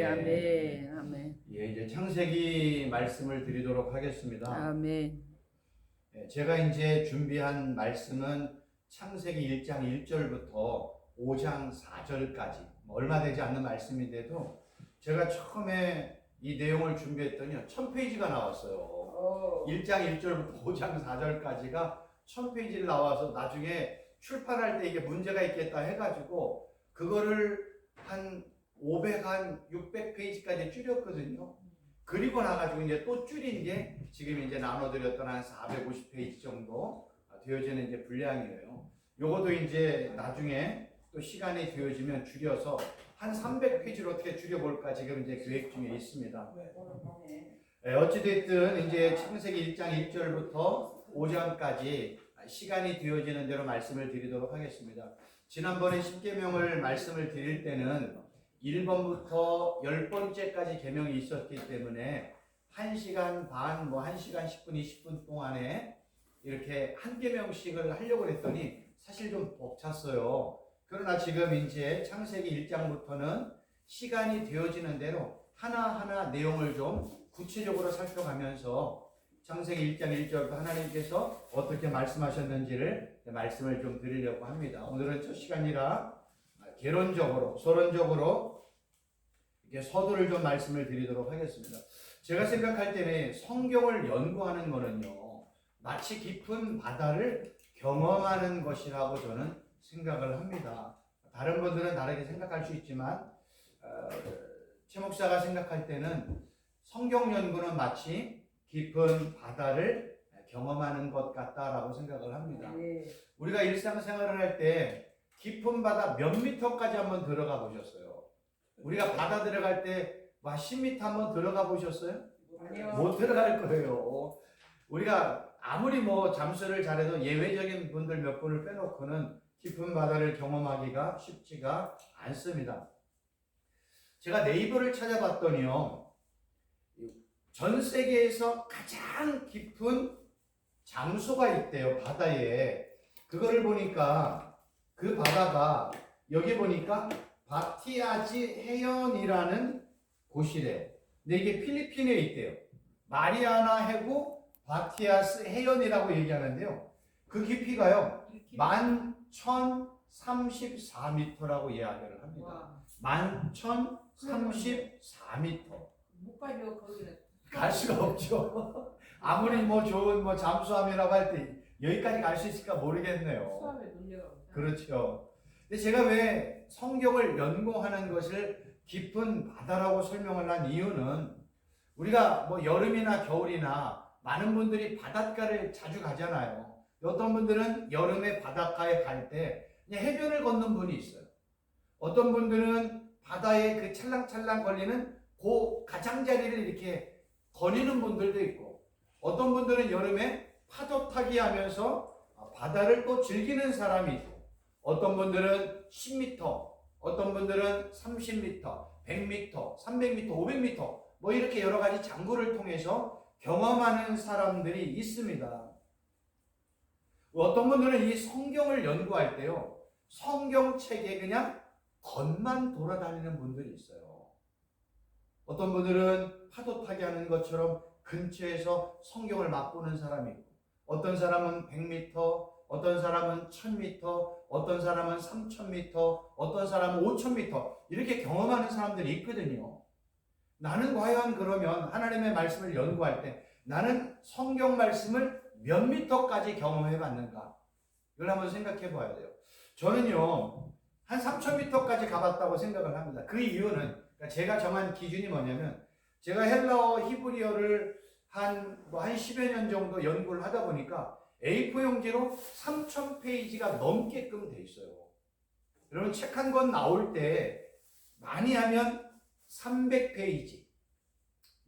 아멘, 아멘, 예, 이제 창세기 말씀을 드리도록 하겠습니다. 아멘. 제가 이제 준비한 말씀은 창세기 1장 1절부터 5장 4절까지 얼마 되지 않는 말씀인데도 제가 처음에 이 내용을 준비했더니 1000페이지가 나왔어요. 1장 1절부터 5장 4절까지가 1000페이지를 나와서 나중에 출판할 때 이게 문제가 있겠다 해가지고 그거를 한 500, 한 600페이지까지 줄였거든요. 그리고 나가지고 이제 또 줄인 게 지금 이제 나눠드렸던 한 450페이지 정도 되어지는 이제 분량이에요. 요것도 이제 나중에 또 시간이 되어지면 줄여서 한 300페이지로 어떻게 줄여볼까 지금 이제 계획 중에 있습니다. 어찌됐든 이제 창세기 1장 1절부터 5장까지 시간이 되어지는 대로 말씀을 드리도록 하겠습니다. 지난번에 십계명을 말씀을 드릴 때는 1번부터 10번째까지 계명이 있었기 때문에 1시간 반, 1시간 10분, 20분 동안에 이렇게 한 계명씩을 하려고 했더니 사실 좀 벅찼어요. 그러나 지금 이제 창세기 1장부터는 시간이 되어지는 대로 하나하나 내용을 좀 구체적으로 살펴가면서 창세기 1장 1절부터 하나님께서 어떻게 말씀하셨는지를 말씀을 좀 드리려고 합니다. 오늘은 첫 시간이라 개론적으로, 서론적으로 이렇게 서두를 좀 말씀을 드리도록 하겠습니다. 제가 생각할 때는 성경을 연구하는 거는요, 마치 깊은 바다를 경험하는 것이라고 저는 생각을 합니다. 다른 분들은 다르게 생각할 수 있지만 최 목사가 생각할 때는 성경 연구는 마치 깊은 바다를 경험하는 것 같다라고 생각을 합니다. 우리가 일상생활을 할 때 깊은 바다 몇 미터까지 한번 들어가 보셨어요? 우리가 바다 들어갈 때 10m 한번 들어가 보셨어요? 아니요. 못 들어갈 거예요. 우리가 아무리 잠수를 잘해도 예외적인 분들 몇 분을 빼놓고는 깊은 바다를 경험하기가 쉽지가 않습니다. 제가 네이버를 찾아봤더니요, 전 세계에서 가장 깊은 장소가 있대요, 바다에. 그거를 보니까 그 바다가 여기 보니까 바티아지 해연이라는 곳이래. 근데 이게 필리핀에 있대요. 마리아나 해구 바티아스 해연이라고 얘기하는데요. 그 깊이가요 11,034m라고 이야기를 합니다. 11,034m. 못 가죠, 거기는. 갈 수가 없죠. 아무리 좋은 잠수함이라고 할 때 여기까지 갈 수 있을까 모르겠네요. 수압에 논려가. 그렇죠. 근데 제가 왜 성경을 연구하는 것을 깊은 바다라고 설명을 한 이유는 우리가 여름이나 겨울이나 많은 분들이 바닷가를 자주 가잖아요. 어떤 분들은 여름에 바닷가에 갈 때 그냥 해변을 걷는 분이 있어요. 어떤 분들은 바다에 그 찰랑찰랑 걸리는 그 가장자리를 이렇게 거니는 분들도 있고, 어떤 분들은 여름에 파도 타기 하면서 바다를 또 즐기는 사람이 있고, 어떤 분들은 10m, 어떤 분들은 30m, 100m, 300m, 500m 이렇게 여러 가지 장구를 통해서 경험하는 사람들이 있습니다. 어떤 분들은 이 성경을 연구할 때요, 성경책에 그냥 겉만 돌아다니는 분들이 있어요. 어떤 분들은 파도 타기 하는 것처럼 근처에서 성경을 맛보는 사람이 있고, 어떤 사람은 100m, 어떤 사람은 1000m, 어떤 사람은 3000m, 어떤 사람은 5000m 이렇게 경험하는 사람들이 있거든요. 나는 과연 그러면 하나님의 말씀을 연구할 때 나는 성경 말씀을 몇 미터까지 경험해 봤는가? 이걸 한번 생각해 봐야 돼요. 저는요, 한 3000m까지 가봤다고 생각을 합니다. 그 이유는 제가 정한 기준이 뭐냐면, 제가 헬라어, 히브리어를 한 10여 년 정도 연구를 하다 보니까 A4 용지로 3000페이지가 넘게끔 돼 있어요. 여러분, 책 한 권 나올 때 많이 하면 300페이지,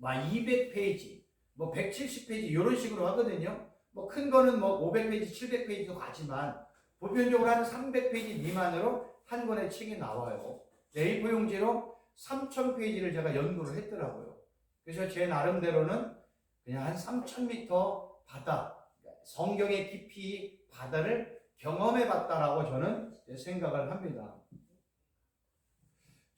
200페이지, 170페이지 이런 식으로 하거든요. 큰 거는 500페이지, 700페이지도 가지만 보편적으로 한 300페이지 미만으로 한 권의 책이 나와요. A4 용지로 3000페이지를 제가 연구를 했더라고요. 그래서 제 나름대로는 그냥 한 3000m 바다, 성경의 깊이 바다를 경험해 봤다라고 저는 생각을 합니다.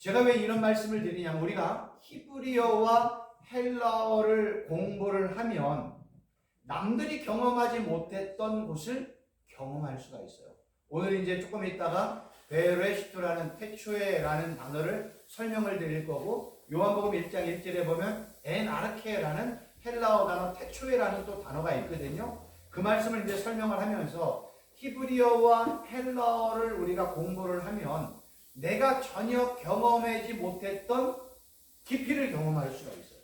제가 왜 이런 말씀을 드리냐면 우리가 히브리어와 헬라어를 공부를 하면 남들이 경험하지 못했던 것을 경험할 수가 있어요. 오늘 이제 조금 있다가 베레시트라는 태초에라는 단어를 설명을 드릴 거고, 요한복음 1장 1절에 보면 엔아르케라는 헬라어 단어 태초에라는 또 단어가 있거든요. 그 말씀을 이제 설명을 하면서 히브리어와 헬라어를 우리가 공부를 하면 내가 전혀 경험하지 못했던 깊이를 경험할 수가 있어요.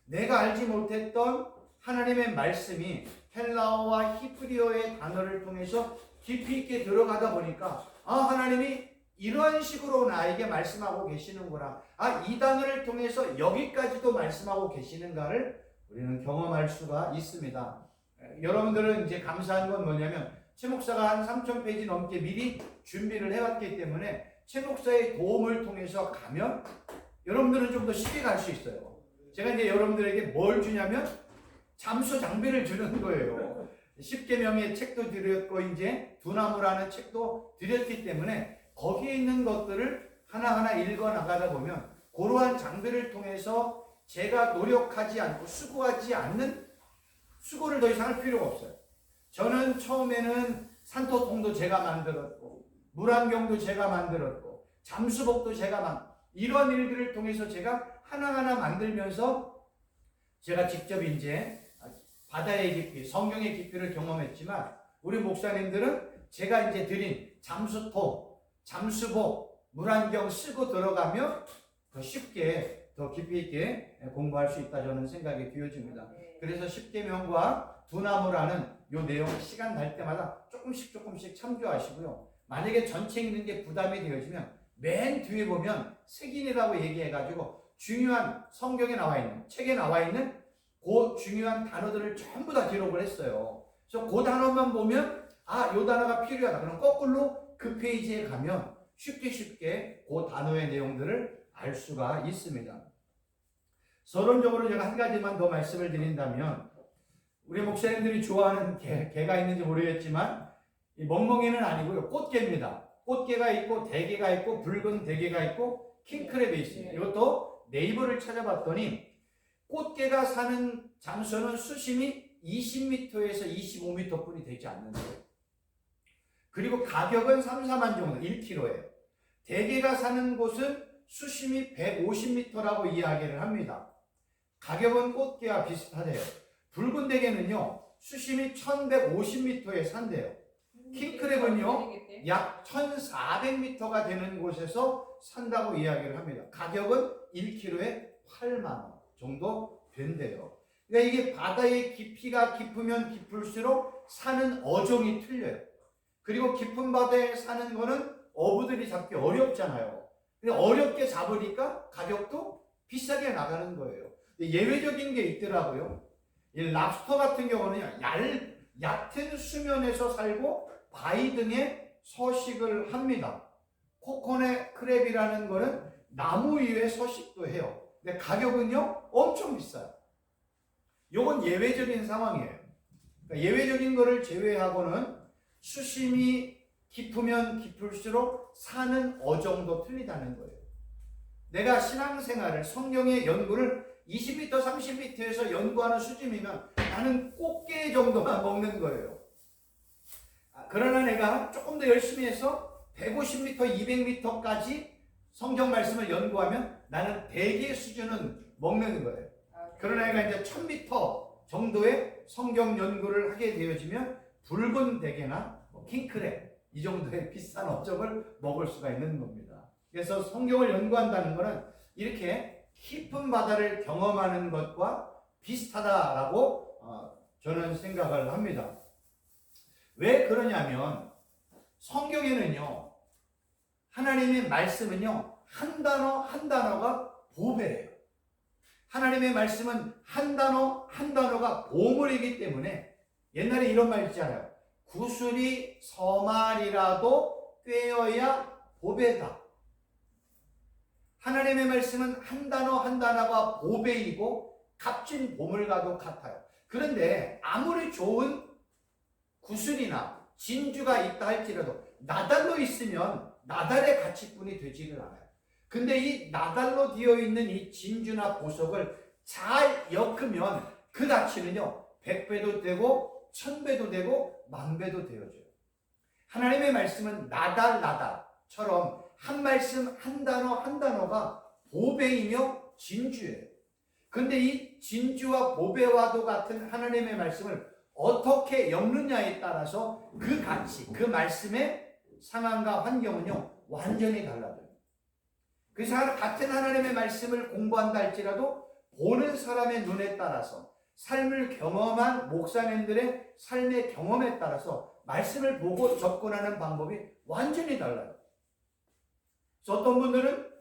내가 알지 못했던 하나님의 말씀이 헬라어와 히브리어의 단어를 통해서 깊이 있게 들어가다 보니까 하나님이 이런 식으로 나에게 말씀하고 계시는구나. 이 단어를 통해서 여기까지도 말씀하고 계시는가를 우리는 경험할 수가 있습니다. 여러분들은 이제 감사한 건 뭐냐면 최 목사가 한 3,000페이지 넘게 미리 준비를 해왔기 때문에 최 목사의 도움을 통해서 가면 여러분들은 좀 더 쉽게 갈 수 있어요. 제가 이제 여러분들에게 뭘 주냐면 잠수 장비를 주는 거예요. 10계명의 책도 드렸고 이제 두나무라는 책도 드렸기 때문에 거기에 있는 것들을 하나하나 읽어 나가다 보면 그러한 장비를 통해서 제가 노력하지 않고 수고하지 않는, 수고를 더 이상 할 필요가 없어요. 저는 처음에는 산토통도 제가 만들었고 물안경도 제가 만들었고 잠수복도 제가 이런 일들을 통해서 제가 하나하나 만들면서 제가 직접 이제 바다의 깊이, 성경의 깊이를 경험했지만 우리 목사님들은 제가 이제 드린 잠수통, 잠수복, 물안경 쓰고 들어가면 더 쉽게, 더 깊이 있게 공부할 수 있다 저는 생각이 되어집니다. 그래서 10계명과 두나무라는 요 내용 시간 날 때마다 조금씩 참조하시고요. 만약에 전체 읽는 게 부담이 되어지면 맨 뒤에 보면 색인이라고 얘기해가지고 중요한 성경에 나와 있는, 책에 나와 있는 그 중요한 단어들을 전부 다 기록을 했어요. 그래서 그 단어만 보면 요 단어가 필요하다. 그럼 거꾸로 그 페이지에 가면 쉽게 그 단어의 내용들을 알 수가 있습니다. 서론적으로 제가 한 가지만 더 말씀을 드린다면 우리 목사님들이 좋아하는 개가 있는지 모르겠지만 이 멍멍이는 아니고요. 꽃게입니다. 꽃게가 있고 대게가 있고 붉은 대게가 있고 킹크랩이 있습니다. 이것도 네이버를 찾아봤더니 꽃게가 사는 장소는 수심이 20m에서 25m 뿐이 되지 않는데요. 그리고 가격은 3, 4만 정도, 1kg예요. 대게가 사는 곳은 수심이 150m라고 이야기를 합니다. 가격은 꽃게와 비슷하대요. 붉은 대게는요, 수심이 1150m에 산대요. 킹크랩은요, 약 1400m가 되는 곳에서 산다고 이야기를 합니다. 가격은 1kg에 8만원 정도 된대요. 그러니까 이게 바다의 깊이가 깊으면 깊을수록 사는 어종이 틀려요. 그리고 깊은 바다에 사는 거는 어부들이 잡기 어렵잖아요. 근데 어렵게 잡으니까 가격도 비싸게 나가는 거예요. 예외적인 게 있더라고요. 이 랍스터 같은 경우는 얕은 수면에서 살고 바위 등에 서식을 합니다. 코코넛 크랩이라는 거는 나무 위에 서식도 해요. 근데 가격은요 엄청 비싸요. 요건 예외적인 상황이에요. 그러니까 예외적인 거를 제외하고는 수심이 깊으면 깊을수록 사는 어종도 틀리다는 거예요. 내가 신앙생활을, 성경의 연구를 20m, 30m에서 연구하는 수준이면 나는 꽃게 정도만 먹는 거예요. 그러나 내가 조금 더 열심히 해서 150m, 200m까지 성경 말씀을 연구하면 나는 대개 수준은 먹는 거예요. 그러나 내가 이제 1000m 정도의 성경 연구를 하게 되어지면 붉은 대게나 킹크랩 이 정도의 비싼 어종을 먹을 수가 있는 겁니다. 그래서 성경을 연구한다는 것은 이렇게 깊은 바다를 경험하는 것과 비슷하다라고 저는 생각을 합니다. 왜 그러냐면 성경에는요, 하나님의 말씀은요, 한 단어 한 단어가 보배예요. 하나님의 말씀은 한 단어 한 단어가 보물이기 때문에 옛날에 이런 말 있잖아요. 구슬이 서말이라도 꿰어야 보배다. 하나님의 말씀은 한 단어 한 단어가 보배이고 값진 보물과도 같아요. 그런데 아무리 좋은 구슬이나 진주가 있다 할지라도 나달로 있으면 나달의 가치뿐이 되지를 않아요. 근데 이 나달로 되어 있는 이 진주나 보석을 잘 엮으면 그 가치는요 100배도 되고 1000배도 되고 10,000배도 되어져요. 하나님의 말씀은 나달처럼 한 말씀 한 단어 한 단어가 보배이며 진주예요. 근데 이 진주와 보배와도 같은 하나님의 말씀을 어떻게 엮느냐에 따라서 그 가치, 그 말씀의 상황과 환경은요 완전히 달라져요. 그래서 같은 하나님의 말씀을 공부한다 할지라도 보는 사람의 눈에 따라서 삶을 경험한 목사님들의 삶의 경험에 따라서 말씀을 보고 접근하는 방법이 완전히 달라요. 그래서 어떤 분들은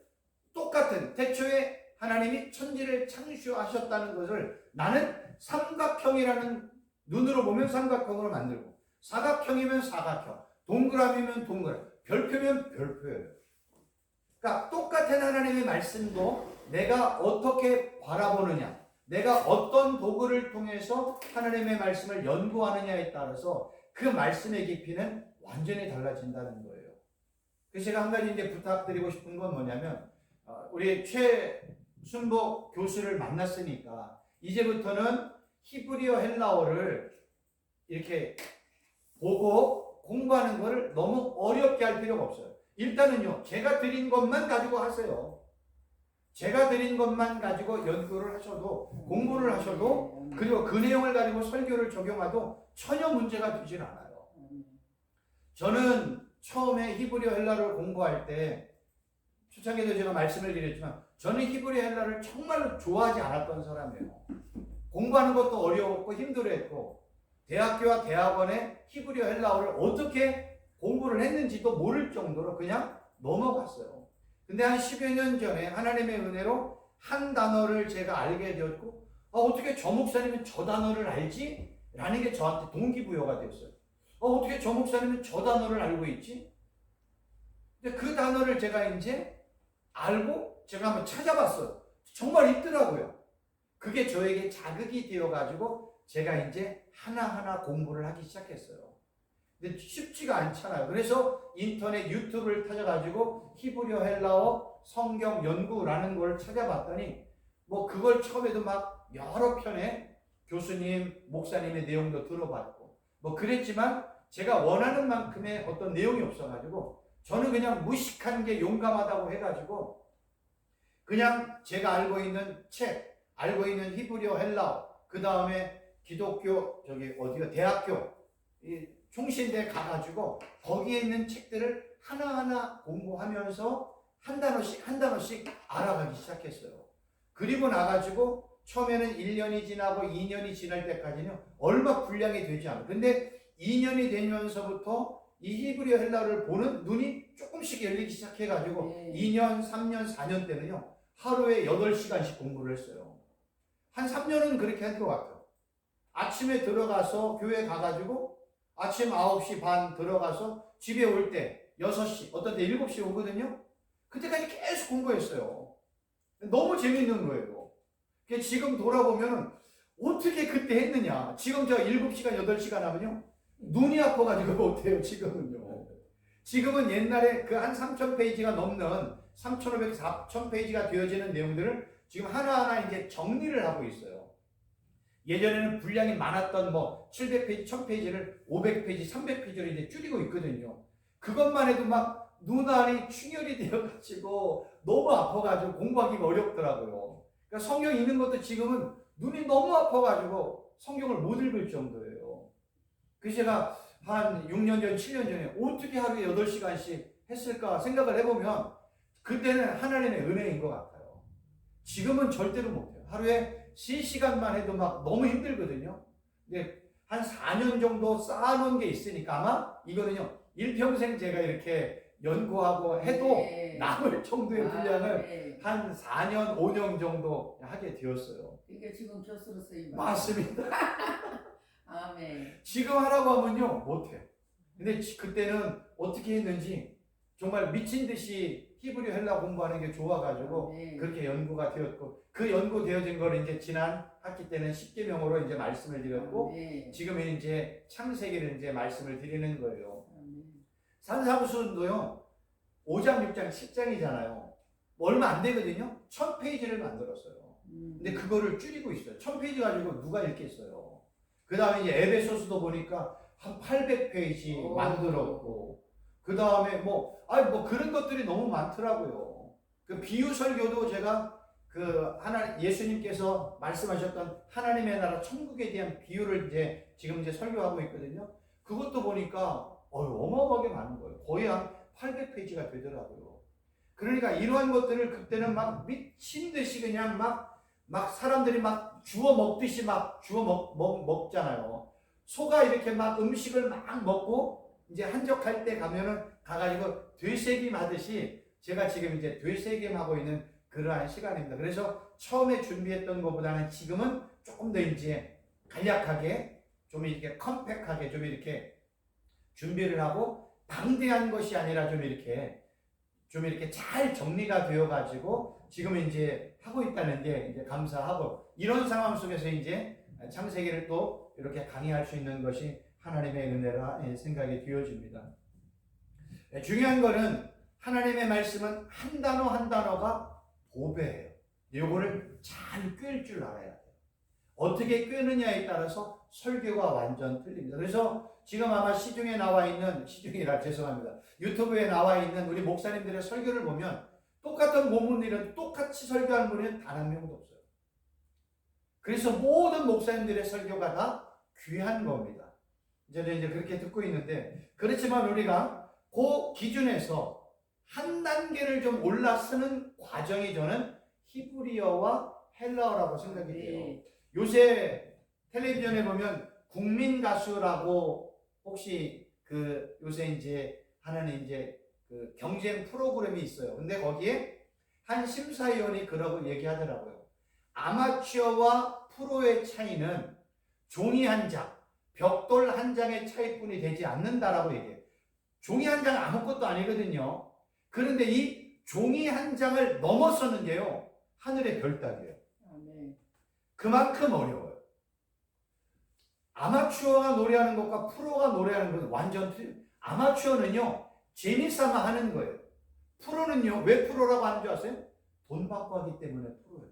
똑같은 태초에 하나님이 천지를 창조하셨다는 것을 나는 삼각형이라는 눈으로 보면 삼각형으로 만들고 사각형이면 사각형, 동그라미면 동그라미, 별표면 별표예요. 그러니까 똑같은 하나님의 말씀도 내가 어떻게 바라보느냐, 내가 어떤 도구를 통해서 하나님의 말씀을 연구하느냐에 따라서 그 말씀의 깊이는 완전히 달라진다는 거예요. 그래서 제가 한 가지 이제 부탁드리고 싶은 건 뭐냐면 우리 최순복 교수를 만났으니까 이제부터는 히브리어 헬라어를 이렇게 보고 공부하는 것을 너무 어렵게 할 필요가 없어요. 일단은요, 제가 드린 것만 가지고 하세요. 제가 드린 것만 가지고 연구를 하셔도, 공부를 하셔도, 그리고 그 내용을 가지고 설교를 적용해도 전혀 문제가 되질 않아요. 저는 처음에 히브리어 헬라를 공부할 때, 초창기에도 제가 말씀을 드렸지만, 저는 히브리어 헬라를 정말로 좋아하지 않았던 사람이에요. 공부하는 것도 어려웠고 힘들어했고, 대학교와 대학원에 히브리어 헬라어를 어떻게 공부를 했는지도 모를 정도로 그냥 넘어갔어요. 근데 한 10여 년 전에 하나님의 은혜로 한 단어를 제가 알게 되었고, 어떻게 저 목사님은 저 단어를 알지? 라는 게 저한테 동기부여가 됐어요. 어떻게 저 목사님은 저 단어를 알고 있지? 근데 그 단어를 제가 이제 알고 제가 한번 찾아봤어요. 정말 있더라고요. 그게 저에게 자극이 되어가지고 제가 이제 하나하나 공부를 하기 시작했어요. 근데 쉽지가 않잖아요. 그래서 인터넷 유튜브를 찾아가지고 히브리어 헬라어 성경 연구라는 걸 찾아봤더니 뭐 그걸 처음에도 막 여러 편의 교수님, 목사님의 내용도 들어봤고 뭐 그랬지만 제가 원하는 만큼의 어떤 내용이 없어가지고 저는 그냥 무식한 게 용감하다고 해가지고 그냥 제가 알고 있는 책, 알고 있는 히브리어 헬라어, 그 다음에 기독교 대학교 이 총신대에 가가지고 거기에 있는 책들을 하나하나 공부하면서 한 단어씩 알아가기 시작했어요. 그리고 나가지고 처음에는 1년이 지나고 2년이 지날 때까지는 얼마 분량이 되지 않아요. 근데 2년이 되면서부터 이 히브리어 헬라어를 보는 눈이 조금씩 열리기 시작해가지고 2년, 3년, 4년 때는요 하루에 8시간씩 공부를 했어요. 한 3년은 그렇게 한 것 같아요. 아침에 들어가서 교회 가가지고 아침 9시 반 들어가서 집에 올 때 6시, 어떤 때 7시 오거든요. 그때까지 계속 공부했어요. 너무 재밌는 거예요. 지금 돌아보면 어떻게 그때 했느냐. 지금 저 7시간, 8시간 하면요. 눈이 아파가지고 못해요, 지금은요. 지금은 옛날에 그 한 3,000페이지가 넘는 3,500, 4,000페이지가 되어지는 내용들을 지금 하나하나 이제 정리를 하고 있어요. 예전에는 분량이 많았던 뭐 700페이지, 1000페이지를 500페이지, 300페이지로 이제 줄이고 있거든요. 그것만 해도 막 눈알이 충혈이 되어가지고 너무 아파가지고 공부하기가 어렵더라고요. 그러니까 성경 읽는 것도 지금은 눈이 너무 아파가지고 성경을 못 읽을 정도예요. 그래서 제가 한 6년 전, 7년 전에 어떻게 하루에 8시간씩 했을까 생각을 해보면 그때는 하나님의 은혜인 것 같아요. 지금은 절대로 못해요. 하루에 3시간만 해도 막 너무 힘들거든요. 근데 한 4년 정도 쌓아놓은 게 있으니까 아마 이거는요, 일평생 제가 이렇게 연구하고 해도 남을 정도의 분량을 한 4년, 5년 정도 하게 되었어요. 그러니까 지금 교수로서 맞습니다. 아멘. 지금 하라고 하면요, 못해요. 근데 그때는 어떻게 했는지 정말 미친 듯이 히브리 헬라 공부하는 게 좋아가지고 그렇게 연구가 되었고 그 연구되어진 걸 이제 지난 학기 때는 10계명으로 이제 말씀을 드렸고 지금은 이제 창세기를 이제 말씀을 드리는 거예요. 산상수훈도요 5장, 6장, 10장이잖아요. 얼마 안 되거든요. 1000페이지를 만들었어요. 근데 그거를 줄이고 있어요. 1000페이지 가지고 누가 읽겠어요. 그 다음에 이제 에베소서도 보니까 한 800페이지 만들었고, 그 다음에 뭐 그런 것들이 너무 많더라고요. 그 비유 설교도 제가 예수님께서 말씀하셨던 하나님의 나라 천국에 대한 비유를 지금 설교하고 있거든요. 그것도 보니까 어마어마하게 많은 거예요. 거의 한 800페이지가 되더라고요. 그러니까 이러한 것들을 그때는 막 미친 듯이 그냥 막 사람들이 막 주워 먹듯이 막 주워 먹잖아요. 소가 이렇게 막 음식을 막 먹고 이제 한적할 때 가가지고 되새김 하듯이 제가 지금 이제 되새김 하고 있는 그러한 시간입니다. 그래서 처음에 준비했던 것보다는 지금은 조금 더 이제 간략하게 좀 이렇게 컴팩하게 좀 이렇게 준비를 하고 방대한 것이 아니라 좀 이렇게 잘 정리가 되어 가지고 지금 이제 하고 있다는 게 이제 감사하고, 이런 상황 속에서 이제 창세기를 또 이렇게 강의할 수 있는 것이 하나님의 은혜라 생각이 되어집니다. 중요한 거는 하나님의 말씀은 한 단어 한 단어가 보배예요. 이거를 잘 꿰을 줄 알아야 돼요. 어떻게 꿰느냐에 따라서 설교가 완전 틀립니다. 그래서 지금 아마 시중에 나와 있는, 유튜브에 나와 있는 우리 목사님들의 설교를 보면 똑같은 본문이라도 똑같이 설교한 분은 단 한 명도 없어요. 그래서 모든 목사님들의 설교가 다 귀한 겁니다. 저는 이제 그렇게 듣고 있는데, 그렇지만 우리가 그 기준에서 한 단계를 좀 올라서는 과정이 저는 히브리어와 헬라어라고 생각이 돼요. 요새 텔레비전에 보면 국민 가수라고 혹시 요새 이제 하는 그 경쟁 프로그램이 있어요. 근데 거기에 한 심사위원이 그러고 얘기하더라고요. 아마추어와 프로의 차이는 종이 한 장, 벽돌 한 장의 차이뿐이 되지 않는다라고 얘기해요. 종이 한 장은 아무것도 아니거든요. 그런데 이 종이 한 장을 넘어서는 게요, 하늘의 별 따기예요. 그만큼 어려워요. 아마추어가 노래하는 것과 프로가 노래하는 것은 완전 틀려요. 아마추어는요, 재미삼아 하는 거예요. 프로는요, 왜 프로라고 하는 줄 아세요? 돈 받고 하기 때문에 프로예요.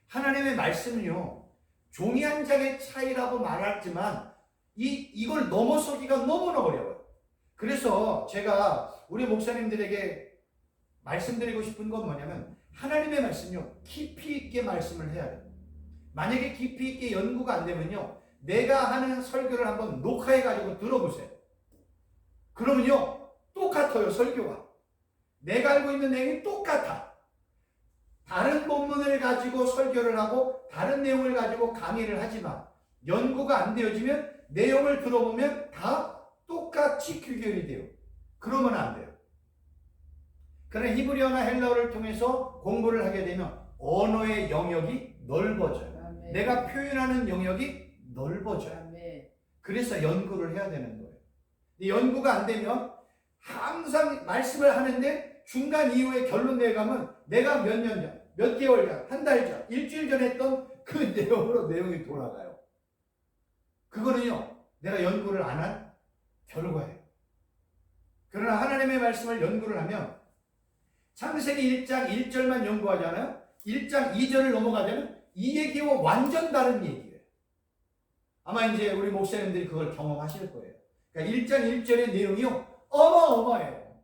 하나님의 말씀은요, 종이 한 장의 차이라고 말하지만 이걸 넘어서기가 너무나 어려워요. 그래서 제가 우리 목사님들에게 말씀드리고 싶은 건 뭐냐면, 하나님의 말씀은요, 깊이 있게 말씀을 해야 돼요. 만약에 깊이 있게 연구가 안 되면요, 내가 하는 설교를 한번 녹화해가지고 들어보세요. 그러면요, 똑같아요, 설교가. 내가 알고 있는 내용이 똑같아. 다른 본문을 가지고 설교를 하고 다른 내용을 가지고 강의를 하지만 연구가 안 되어지면 내용을 들어보면 다 똑같이 귀결이 돼요. 그러면 안 돼요. 그러나 히브리어나 헬라어를 통해서 공부를 하게 되면 언어의 영역이 넓어져요. 아멘. 내가 표현하는 영역이 넓어져요. 아멘. 그래서 연구를 해야 되는 거예요. 연구가 안 되면 항상 말씀을 하는데 중간 이후에 결론 내가면 내가 몇 년 전, 몇 개월 전, 한 달 전, 일주일 전 했던 그 내용으로 내용이 돌아가요. 그거는요, 내가 연구를 안 한 결과예요. 그러나 하나님의 말씀을 연구를 하면 창세기 1장 1절만 연구하잖아요. 1장 2절을 넘어가자면 이 얘기와 완전 다른 얘기예요. 아마 이제 우리 목사님들이 그걸 경험하실 거예요. 그러니까 1장 1절의 내용이요, 어마어마해요.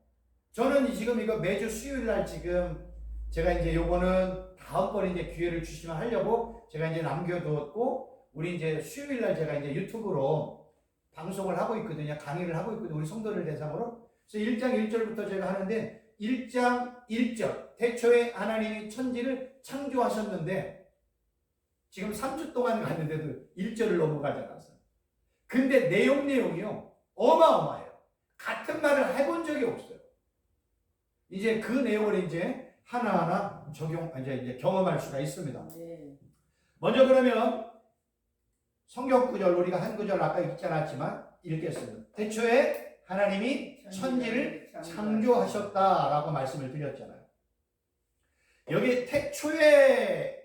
저는 지금 이거 매주 수요일 날 지금 제가 이제 요거는 다음번에 이제 기회를 주시면 하려고 제가 이제 남겨두었고, 우리 이제 수요일 날 제가 이제 유튜브로 방송을 하고 있거든요. 강의를 하고 있거든요. 우리 성도를 대상으로. 그래서 1장 1절부터 제가 하는데 1장 1절, 태초에 하나님이 천지를 창조하셨는데 지금 3주 동안 갔는데도 1절을 넘어가지 않았어요. 근데 내용이요, 어마어마해요. 같은 말을 해본 적이 없어요. 이제 그 내용을 이제 하나하나 이제 경험할 수가 있습니다. 네. 먼저 그러면 성경 구절, 우리가 한 구절 아까 읽지 않았지만 읽겠습니다. 태초에 하나님이 천지를 창조하셨다라고 말씀을 드렸잖아요. 여기 태초에라는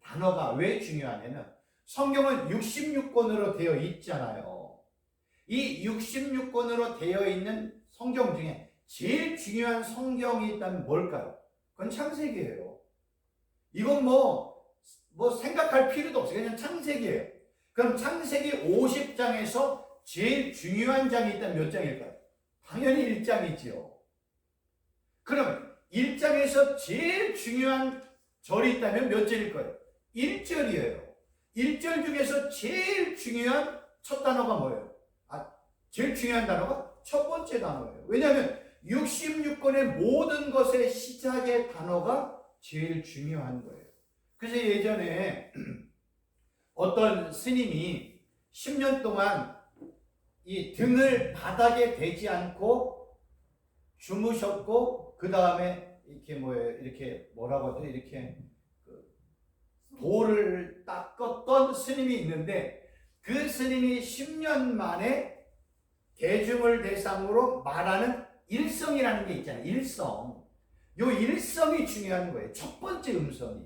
단어가 왜 중요하냐면 성경은 66권으로 되어 있잖아요. 이 66권으로 되어 있는 성경 중에 제일 중요한 성경이 있다면 뭘까요? 그건 창세기예요. 이건 뭐 생각할 필요도 없어요. 그냥 창세기예요. 그럼 창세기 50장에서 제일 중요한 장이 있다면 몇 장일까요? 당연히 1장이지요. 그럼 1장에서 제일 중요한 절이 있다면 몇 절일 거예요? 1절이에요. 1절 중에서 제일 중요한 첫 단어가 뭐예요? 제일 중요한 단어가 첫 번째 단어예요. 왜냐하면 66권의 모든 것의 시작의 단어가 제일 중요한 거예요. 그래서 예전에 어떤 스님이 10년 동안 이 등을 바닥에 대지 않고 주무셨고, 그 다음에 이렇게 뭐라고 하죠? 이렇게 돌을 닦았던 스님이 있는데, 그 스님이 10년 만에 대중을 대상으로 말하는 일성이라는 게 있잖아요. 일성. 요 일성이 중요한 거예요. 첫 번째 음성이.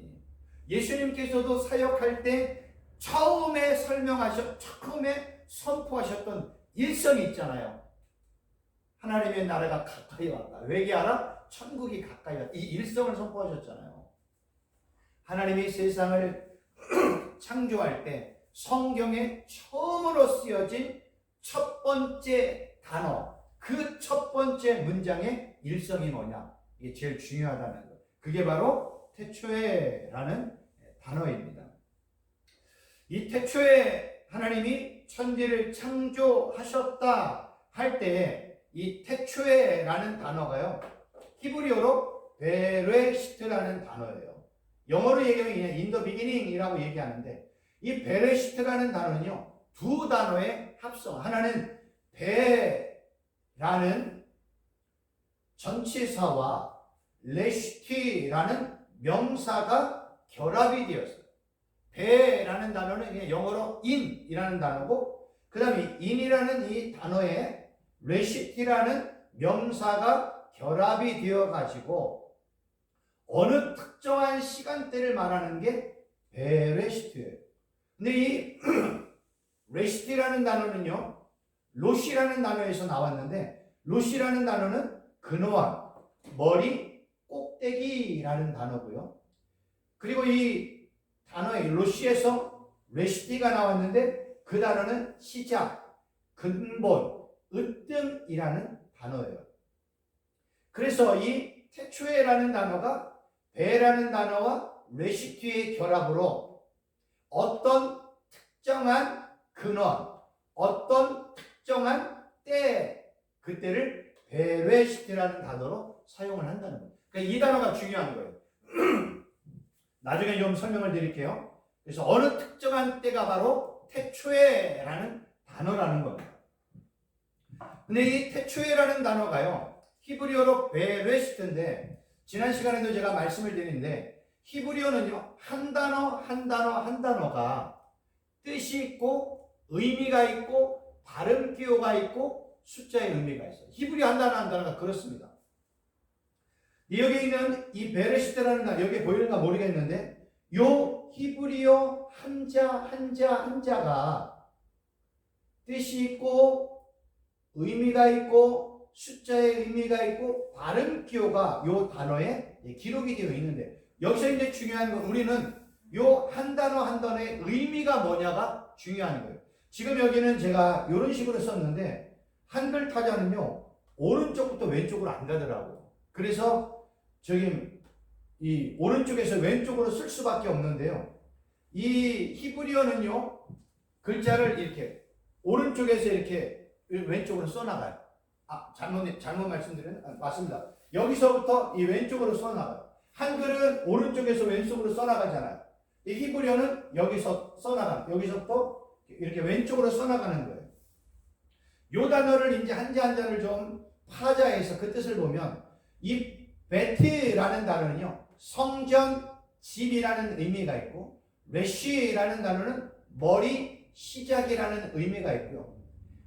예수님께서도 사역할 때 처음에 처음에 선포하셨던 일성이 있잖아요. 하나님의 나라가 가까이 왔다. 회개하라. 천국이 가까이 왔다. 이 일성을 선포하셨잖아요. 하나님이 세상을 창조할 때 성경에 처음으로 쓰여진 첫 번째 단어, 그 첫 번째 문장의 일성이 뭐냐? 이게 제일 중요하다는 것. 그게 바로 태초에라는 단어입니다. 이 태초에 하나님이 천지를 창조하셨다 할 때 이 태초에라는 단어가요, 히브리어로 베레시트라는 단어예요. 영어로 얘기하면 그냥 in the beginning이라고 얘기하는데, 이 베레시트라는 단어는요, 두 단어의 합성. 하나는 베라는 전치사와 레시티라는 명사가 결합이 되었어요. 베라는 단어는 그냥 영어로 in이라는 단어고, 그 다음에 in이라는 이 단어에 레시티라는 명사가 결합이 되어 가지고 어느 특정한 시간대를 말하는 게 베레시트예요. 근데 이 레시티라는 단어는요, 로시라는 단어에서 나왔는데, 로시라는 단어는 근원, 머리, 꼭대기라는 단어고요. 그리고 이 단어의 로시에서 레시티가 나왔는데, 그 단어는 시작, 근본, 으뜸이라는 단어예요. 그래서 이 태초에라는 단어가 베라는 단어와 레시티의 결합으로 어떤 특정한 근원, 어떤 특정한 때, 그때를 베레시티라는 단어로 사용을 한다는 거예요. 그러니까 이 단어가 중요한 거예요. 나중에 좀 설명을 드릴게요. 그래서 어느 특정한 때가 바로 태초에라는 단어라는 겁니다. 근데 이 태초에라는 단어가요, 히브리어로 베레시트인데, 지난 시간에도 제가 말씀을 드렸는데, 히브리어는요, 한 단어가 뜻이 있고 의미가 있고 발음 기호가 있고 숫자의 의미가 있어요. 히브리어 한 단어가 그렇습니다. 여기 있는 이 베레시트라는 단어, 여기 보이는가 모르겠는데, 요 히브리어 한자가 뜻이 있고 의미가 있고 숫자의 의미가 있고 발음 기호가 요 단어에 기록이 되어 있는데, 여기서 이제 중요한 건 우리는 요 한 단어의 의미가 뭐냐가 중요한 거예요. 지금 여기는 제가 이런 식으로 썼는데, 한글 타자는요, 오른쪽부터 왼쪽으로 안 가더라고요. 그래서 이 오른쪽에서 왼쪽으로 쓸 수밖에 없는데요, 이 히브리어는요, 글자를 이렇게 오른쪽에서 이렇게 왼쪽으로 써나가요. 잘못 말씀드렸나요? 맞습니다. 여기서부터 이 왼쪽으로 써나가요. 한글은 오른쪽에서 왼쪽으로 써나가잖아요. 이 히브리어는 여기서 써나가요. 여기서부터 이렇게 왼쪽으로 써나가는 거예요. 요 단어를 이제 한자를 좀 파자해서 그 뜻을 보면, 이 베트라는 단어는요, 성전, 집이라는 의미가 있고, 레쉬라는 단어는 머리, 시작이라는 의미가 있고요.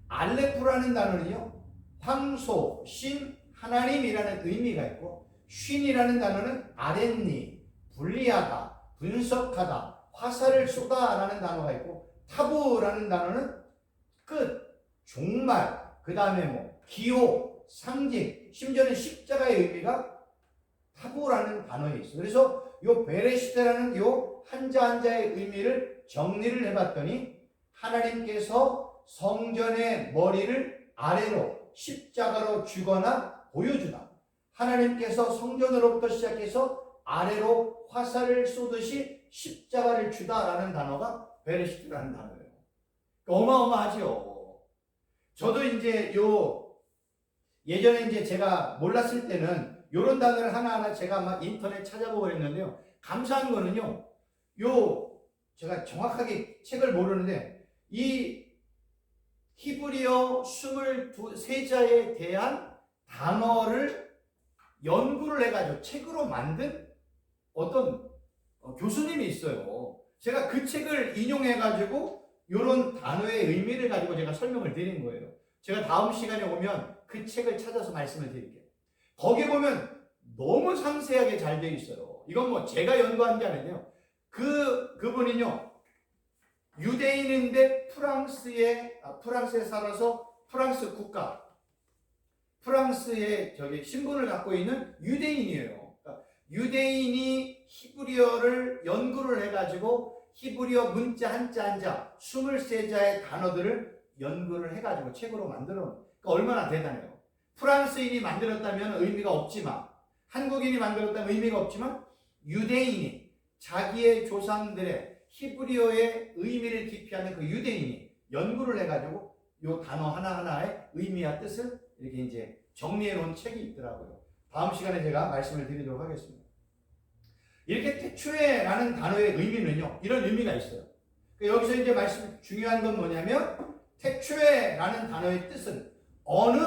알레프라는 단어는요, 황소, 신, 하나님이라는 의미가 있고, 쉰이라는 단어는 아랫니, 분리하다, 분석하다, 화살을 쏘다라는 단어가 있고, 타부라는 단어는 끝, 종말, 그 다음에 기호, 상징, 심지어는 십자가의 의미가 타보라는 단어에 있어요. 그래서 요 베레시테라는 요 한자 한자의 의미를 정리를 해봤더니 하나님께서 성전의 머리를 아래로 십자가로 주거나 보여주다. 하나님께서 성전으로부터 시작해서 아래로 화살을 쏘듯이 십자가를 주다라는 단어가 베레시트라는 단어예요. 어마어마하죠. 저도 이제 예전에 이제 제가 몰랐을 때는 요런 단어를 하나하나 제가 막 인터넷 찾아보고 그랬는데요. 감사한 거는요. 제가 정확하게 책을 모르는데 이 히브리어 23자에 대한 단어를 연구를 해가지고 책으로 만든 어떤 교수님이 있어요. 제가 그 책을 인용해가지고 이런 단어의 의미를 가지고 제가 설명을 드린 거예요. 제가 다음 시간에 오면 그 책을 찾아서 말씀을 드릴게요. 거기에 보면 너무 상세하게 잘 되어 있어요. 이건 뭐 제가 연구한 게 아니에요. 그분은요, 유대인인데 프랑스에 살아서 프랑스 국가, 프랑스의 신분을 갖고 있는 유대인이에요. 그러니까 유대인이 히브리어를 연구를 해가지고 히브리어 문자 한자 23자의 단어들을 연구를 해가지고 책으로 만들어. 그러니까 얼마나 대단해요. 프랑스인이 만들었다면 의미가 없지만, 한국인이 만들었다면 의미가 없지만, 유대인이 자기의 조상들의 히브리어의 의미를 기피하는 그 유대인이 연구를 해가지고 이 단어 하나하나의 의미와 뜻을 이렇게 이제 정리해 놓은 책이 있더라고요. 다음 시간에 제가 말씀을 드리도록 하겠습니다. 이렇게 태초에라는 단어의 의미는요, 이런 의미가 있어요. 여기서 이제 중요한 건 뭐냐면, 태초에라는 단어의 뜻은 어느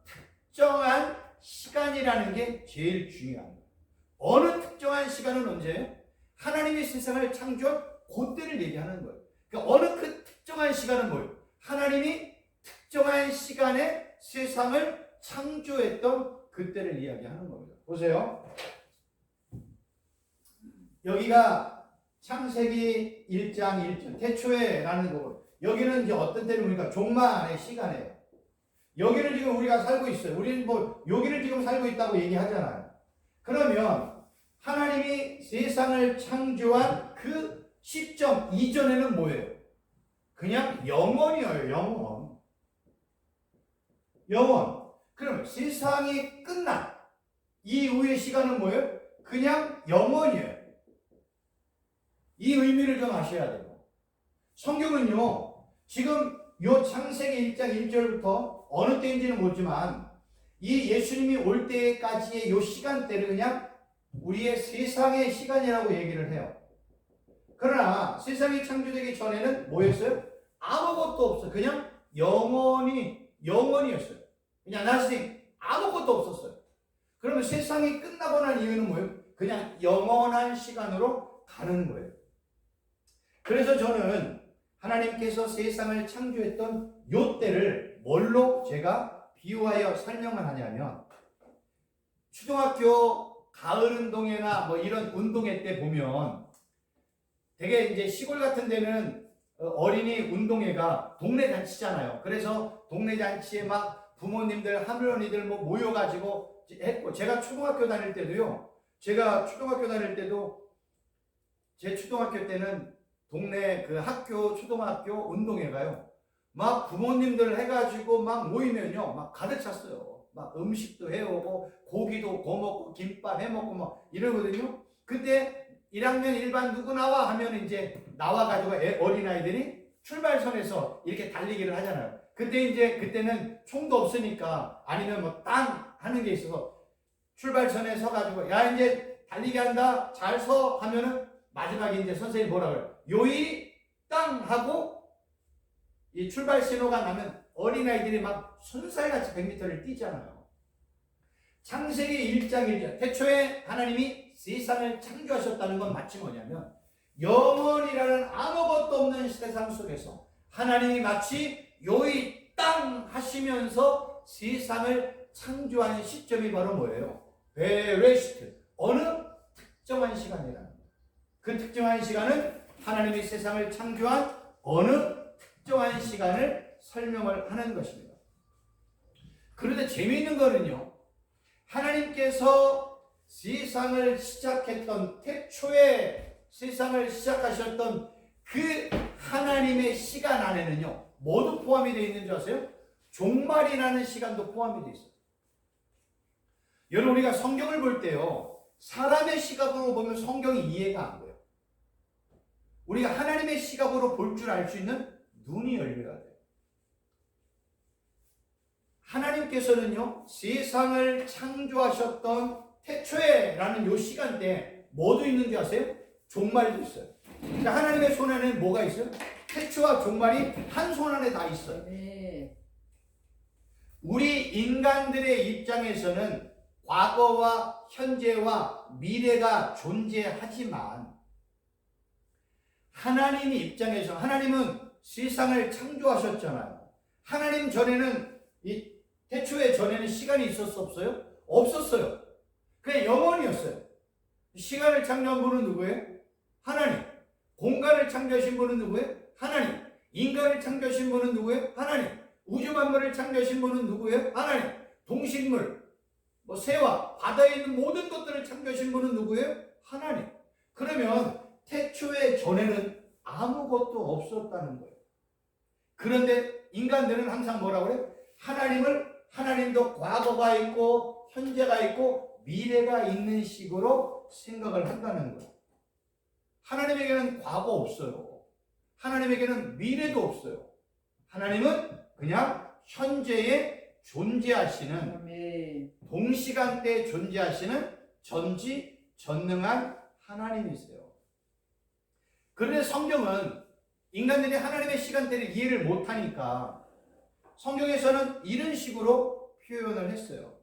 특정한 시간이라는 게 제일 중요합니다. 어느 특정한 시간은 언제예요? 하나님이 세상을 창조한 그때를 얘기하는 거예요. 그러니까 어느 그 특정한 시간은 뭐예요? 하나님이 특정한 시간에 세상을 창조했던 그때를 이야기하는 겁니다. 보세요. 여기가 창세기 1장 1절 태초에라는 부분. 여기는 이제 어떤 때는 우리가 종말의 시간이에요. 여기를 지금 우리가 살고 있어요. 우리는 뭐 여기를 지금 살고 있다고 얘기하잖아요. 그러면 하나님이 세상을 창조한 그 시점 이전에는 뭐예요? 그냥 영원이에요. 영원. 그러면 세상이 끝난 이후의 시간은 뭐예요? 그냥 영원이에요. 이 의미를 좀 아셔야 돼요. 성경은요, 지금 요 창세기 1장 1절부터 어느 때인지는 모르지만 이 예수님이 올 때까지의 요 시간대를 그냥 우리의 세상의 시간이라고 얘기를 해요. 그러나 세상이 창조되기 전에는 뭐였어요? 아무것도 없어요. 그냥 영원이었어요. 그냥 nothing, 아무것도 없었어요. 그러면 세상이 끝나고 난 이유는 뭐예요? 그냥 영원한 시간으로 가는 거예요. 그래서 저는 하나님께서 세상을 창조했던 요 때를 뭘로 제가 비유하여 설명을 하냐면, 초등학교 가을 운동회나 뭐 이런 운동회 때 보면 되게 이제 시골 같은 데는 어린이 운동회가 동네 잔치잖아요. 그래서 동네 잔치에 막 부모님들, 할머니들 뭐 모여가지고 했고, 제가 초등학교 다닐 때도 제 초등학교 때는 동네 그 학교 초등학교 운동회가요, 막 부모님들 해가지고 막 모이면요 막 가득 찼어요. 막 음식도 해오고 고기도 구워먹고 김밥 해먹고 막 이러거든요. 그때 1학년 일반 누구 나와 하면 이제 나와가지고 어린아이들이 출발선에서 이렇게 달리기를 하잖아요. 그때는 총도 없으니까, 아니면 뭐 땅 하는 게 있어서 출발선에 서가지고 야 이제 달리기 한다 잘 서 하면은 마지막에 이제 선생님이 뭐라 그래요? 요이 땅 하고 이 출발 신호가 나면 어린아이들이 막 손살같이 100m를 뛰잖아요. 창세기 1장 1절 태초에 하나님이 세상을 창조하셨다는 건 마치 뭐냐면, 영원이라는 아무것도 없는 세상 속에서 하나님이 마치 요이 땅 하시면서 세상을 창조하는 시점이 바로 뭐예요? 베레시트, 어느 특정한 시간이라는 거예요. 그 특정한 시간은 하나님이 세상을 창조한 어느 특정한 시간을 설명을 하는 것입니다. 그런데 재미있는 거는요, 하나님께서 세상을 시작했던, 태초에 세상을 시작하셨던 그 하나님의 시간 안에는요, 뭐도 포함이 되어 있는 줄 아세요? 종말이라는 시간도 포함이 되어 있어요. 여러분, 우리가 성경을 볼 때요, 사람의 시각으로 보면 성경이 이해가 안 돼요. 우리가 하나님의 시각으로 볼 줄 알 수 있는 눈이 열려야 돼요. 하나님께서는요, 세상을 창조하셨던 태초에라는 요 시간대에 뭐도 있는지 아세요? 종말도 있어요. 그러니까 하나님의 손 안에 뭐가 있어요? 태초와 종말이 한 손 안에 다 있어요. 네. 우리 인간들의 입장에서는 과거와 현재와 미래가 존재하지만 하나님 입장에서, 하나님은 세상을 창조하셨잖아요. 하나님 전에는, 이 태초에 전에는 시간이 있었어 없어요? 없었어요. 그냥 영원이었어요. 시간을 창조한 분은 누구예요? 하나님. 공간을 창조하신 분은 누구예요? 하나님. 인간을 창조하신 분은 누구예요? 하나님. 우주 만물을 창조하신 분은 누구예요? 하나님. 동식물, 새와 바다에 있는 모든 것들을 창조하신 분은 누구예요? 하나님. 그러면 태초에 전에는 아무것도 없었다는 거예요. 그런데 인간들은 항상 뭐라고 그래요? 하나님도 과거가 있고 현재가 있고 미래가 있는 식으로 생각을 한다는 거예요. 하나님에게는 과거 없어요. 하나님에게는 미래도 없어요. 하나님은 그냥 현재에 존재하시는, 아멘. 동시간대에 존재하시는 전지전능한 하나님이세요. 그런데 성경은 인간들이 하나님의 시간대를 이해를 못하니까 성경에서는 이런 식으로 표현을 했어요.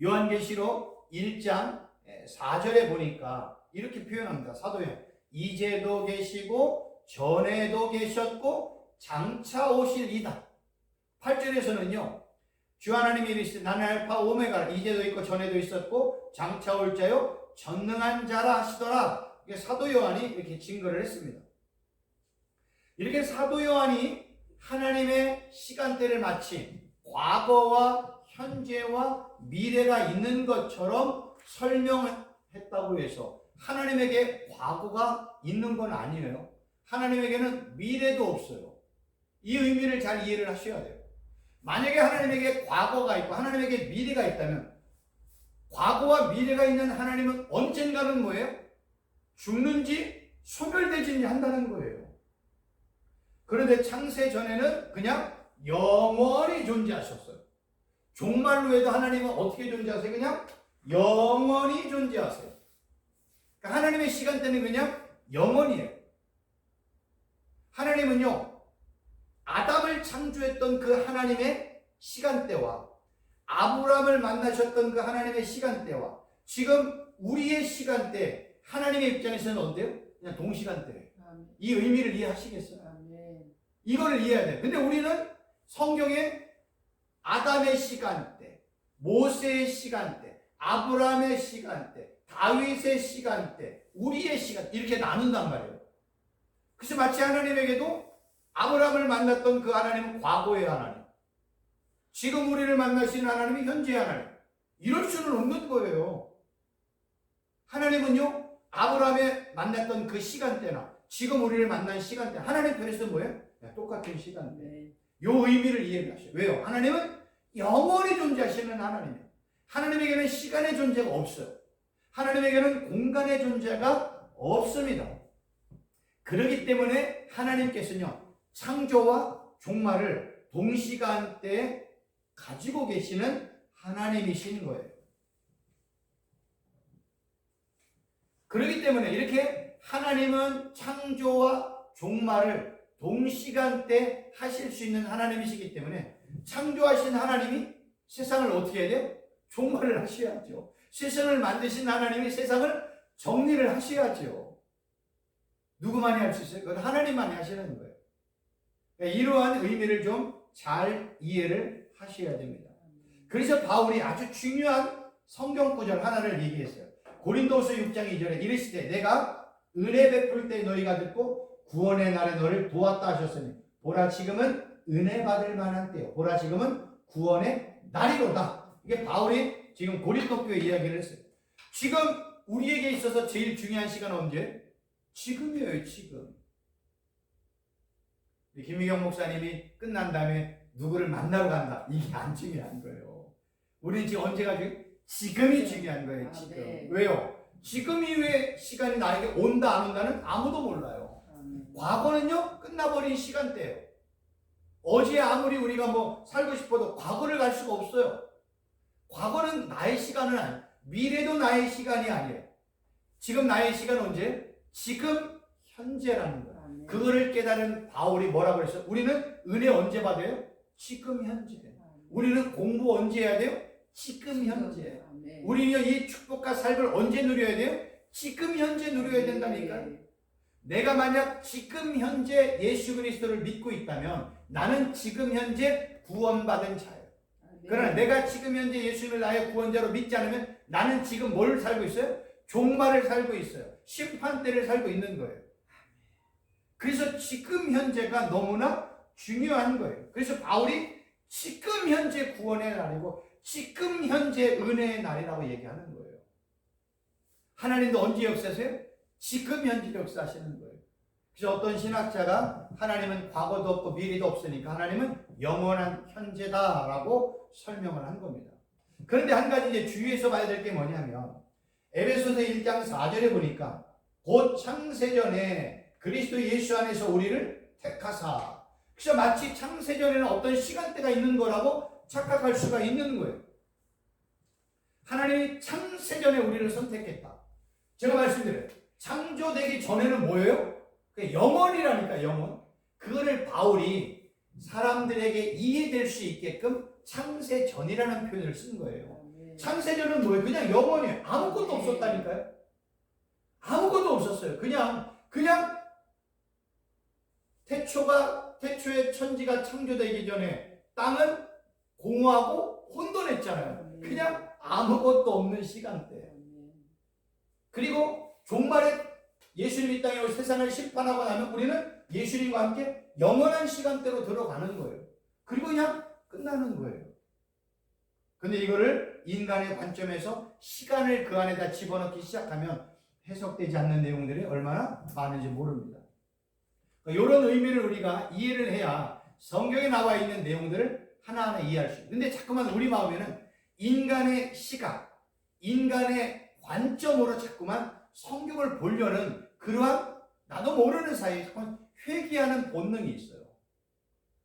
요한계시록 1장 4절에 보니까 이렇게 표현합니다. 사도 요한. 이제도 계시고 전에도 계셨고 장차 오실이다. 8절에서는요. 주 하나님이 이르시되 나는 알파 오메가, 이제도 있고 전에도 있었고 장차 올 자요 전능한 자라 하시더라. 이게 사도 요한이 이렇게 증거를 했습니다. 이렇게 사도 요한이 하나님의 시간대를 마치 과거와 현재와 미래가 있는 것처럼 설명했다고 해서 하나님에게 과거가 있는 건 아니에요. 하나님에게는 미래도 없어요. 이 의미를 잘 이해를 하셔야 돼요. 만약에 하나님에게 과거가 있고 하나님에게 미래가 있다면 과거와 미래가 있는 하나님은 언젠가는 뭐예요? 죽는지 소멸되지 한다는 거예요. 그런데 창세 전에는 그냥 영원히 존재하셨어요. 종말 후에도 하나님은 어떻게 존재하세요? 그냥 영원히 존재하세요. 그러니까 하나님의 시간대는 그냥 영원이에요. 하나님은요, 아담을 창조했던 그 하나님의 시간대와 아브라함을 만나셨던 그 하나님의 시간대와 지금 우리의 시간대, 하나님의 입장에서는 어때요? 그냥 동시간대예요. 이 의미를 이해하시겠어요? 이거를 이해해야 돼요. 근데 우리는 성경에 아담의 시간대, 모세의 시간대, 아브라함의 시간대, 다윗의 시간대, 우리의 시간, 이렇게 나눈단 말이에요. 그래서 마치 하나님에게도 아브라함을 만났던 그 하나님은 과거의 하나님, 지금 우리를 만나시는 하나님이 현재의 하나님, 이럴 수는 없는 거예요. 하나님은요, 아브라함에 만났던 그 시간대나 지금 우리를 만난 시간대, 하나님 편에서 뭐예요? 똑같은 시간대. 요 의미를 이해하셔요. 왜요? 하나님은 영원히 존재하시는 하나님이에요. 하나님에게는 시간의 존재가 없어요. 하나님에게는 공간의 존재가 없습니다. 그렇기 때문에 하나님께서는요, 창조와 종말을 동시간대에 가지고 계시는 하나님이신 거예요. 그렇기 때문에 이렇게 하나님은 창조와 종말을 동시간대 하실 수 있는 하나님이시기 때문에 창조하신 하나님이 세상을 어떻게 해야 돼요? 종말을 하셔야죠. 세상을 만드신 하나님이 세상을 정리를 하셔야죠. 누구만이 할 수 있어요? 그건 하나님만이 하시는 거예요. 그러니까 이러한 의미를 좀 잘 이해를 하셔야 됩니다. 그래서 바울이 아주 중요한 성경 구절 하나를 얘기했어요. 고린도서 6장 2절에 이르시되 내가 은혜 베풀 때 너희가 듣고 구원의 날에 너를 도왔다 하셨으니 보라 지금은 은혜 받을 만한 때요. 보라 지금은 구원의 날이로다. 이게 바울이 지금 고린도 교회 이야기를 했어요. 지금 우리에게 있어서 제일 중요한 시간은 언제? 지금이에요, 지금. 김미경 목사님이 끝난 다음에 누구를 만나러 간다. 이게 안 중요한 거예요. 우리는 지금 언제가 지금이 중요한 거예요, 지금. 네. 왜요? 지금 이후에 시간이 나에게 온다, 안 온다는 아무도 몰라요. 과거는요, 끝나버린 시간대예요. 어제 아무리 우리가 뭐 살고 싶어도 과거를 갈 수가 없어요. 과거는 나의 시간은 아니에요. 미래도 나의 시간이 아니에요. 지금 나의 시간은 언제? 지금 현재라는 거예요. 그거를 깨달은 바울이 뭐라고 그랬어요? 우리는 은혜 언제 받아요? 지금 현재. 우리는 공부 언제 해야 돼요? 지금 현재. 우리는 이 축복과 삶을 언제 누려야 돼요? 지금 현재 누려야 된다니까요. 내가 만약 지금 현재 예수 그리스도를 믿고 있다면 나는 지금 현재 구원받은 자예요. 그러나 내가 지금 현재 예수님을 나의 구원자로 믿지 않으면 나는 지금 뭘 살고 있어요? 종말을 살고 있어요. 심판대를 살고 있는 거예요. 그래서 지금 현재가 너무나 중요한 거예요. 그래서 바울이 지금 현재 구원의 날이고 지금 현재 은혜의 날이라고 얘기하는 거예요. 하나님도 언제 역사하세요? 지금 현재 역사하시는 거예요. 그래서 어떤 신학자가 하나님은 과거도 없고 미래도 없으니까 하나님은 영원한 현재다라고 설명을 한 겁니다. 그런데 한 가지 이제 주의해서 봐야 될 게 뭐냐면 에베소서 1장 4절에 보니까 곧 창세전에 그리스도 예수 안에서 우리를 택하사. 그래서 마치 창세전에는 어떤 시간대가 있는 거라고 착각할 수가 있는 거예요. 하나님이 창세전에 우리를 선택했다. 제가 말씀드려요. 창조되기 전에는 뭐예요? 영원이라니까, 영원. 그거를 바울이 사람들에게 이해될 수 있게끔 창세전이라는 표현을 쓴 거예요. 창세전은 뭐예요? 그냥 영원이에요. 아무것도 없었다니까요. 아무것도 없었어요. 그냥 태초에 천지가 창조되기 전에 땅은 공허하고 혼돈했잖아요. 그냥 아무것도 없는 시간대. 그리고 종말에 예수님이 이 땅에 오셔서 세상을 심판하고 나면 우리는 예수님과 함께 영원한 시간대로 들어가는 거예요. 그리고 그냥 끝나는 거예요. 근데 이거를 인간의 관점에서 시간을 그 안에다 집어넣기 시작하면 해석되지 않는 내용들이 얼마나 많은지 모릅니다. 이런 의미를 우리가 이해를 해야 성경에 나와 있는 내용들을 하나하나 이해할 수 있어요. 근데 자꾸만 우리 마음에는 인간의 시각, 인간의 관점으로 자꾸만 성경을 보려는 그러한 나도 모르는 사이에 회귀하는 본능이 있어요.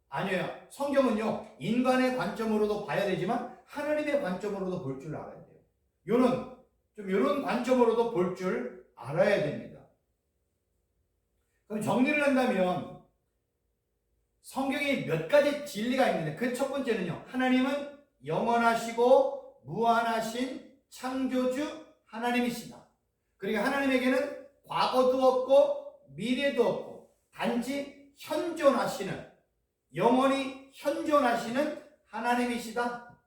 아니에요. 성경은요, 인간의 관점으로도 봐야 되지만 하나님의 관점으로도 볼 줄 알아야 돼요. 이런 관점으로도 볼 줄 알아야 됩니다. 그럼 정리를 한다면 성경에 몇 가지 진리가 있는데 그 첫 번째는요, 하나님은 영원하시고 무한하신 창조주 하나님이시다. 그리고 하나님에게는 과거도 없고 미래도 없고 단지 현존하시는, 영원히 현존하시는 하나님이시다.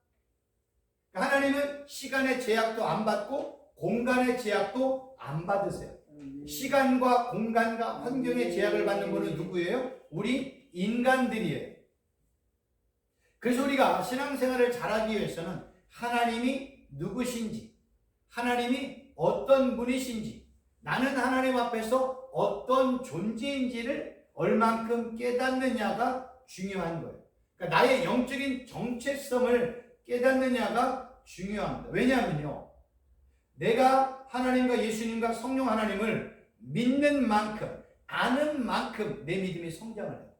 하나님은 시간의 제약도 안 받고 공간의 제약도 안 받으세요. 시간과 공간과 환경의 제약을 받는 분은 누구예요? 우리 인간들이에요. 그래서 우리가 신앙생활을 잘하기 위해서는 하나님이 누구신지, 하나님이 어떤 분이신지, 나는 하나님 앞에서 어떤 존재인지를 얼만큼 깨닫느냐가 중요한 거예요. 그러니까 나의 영적인 정체성을 깨닫느냐가 중요합니다. 왜냐하면요, 내가 하나님과 예수님과 성령 하나님을 믿는 만큼, 아는 만큼 내 믿음이 성장을 해요.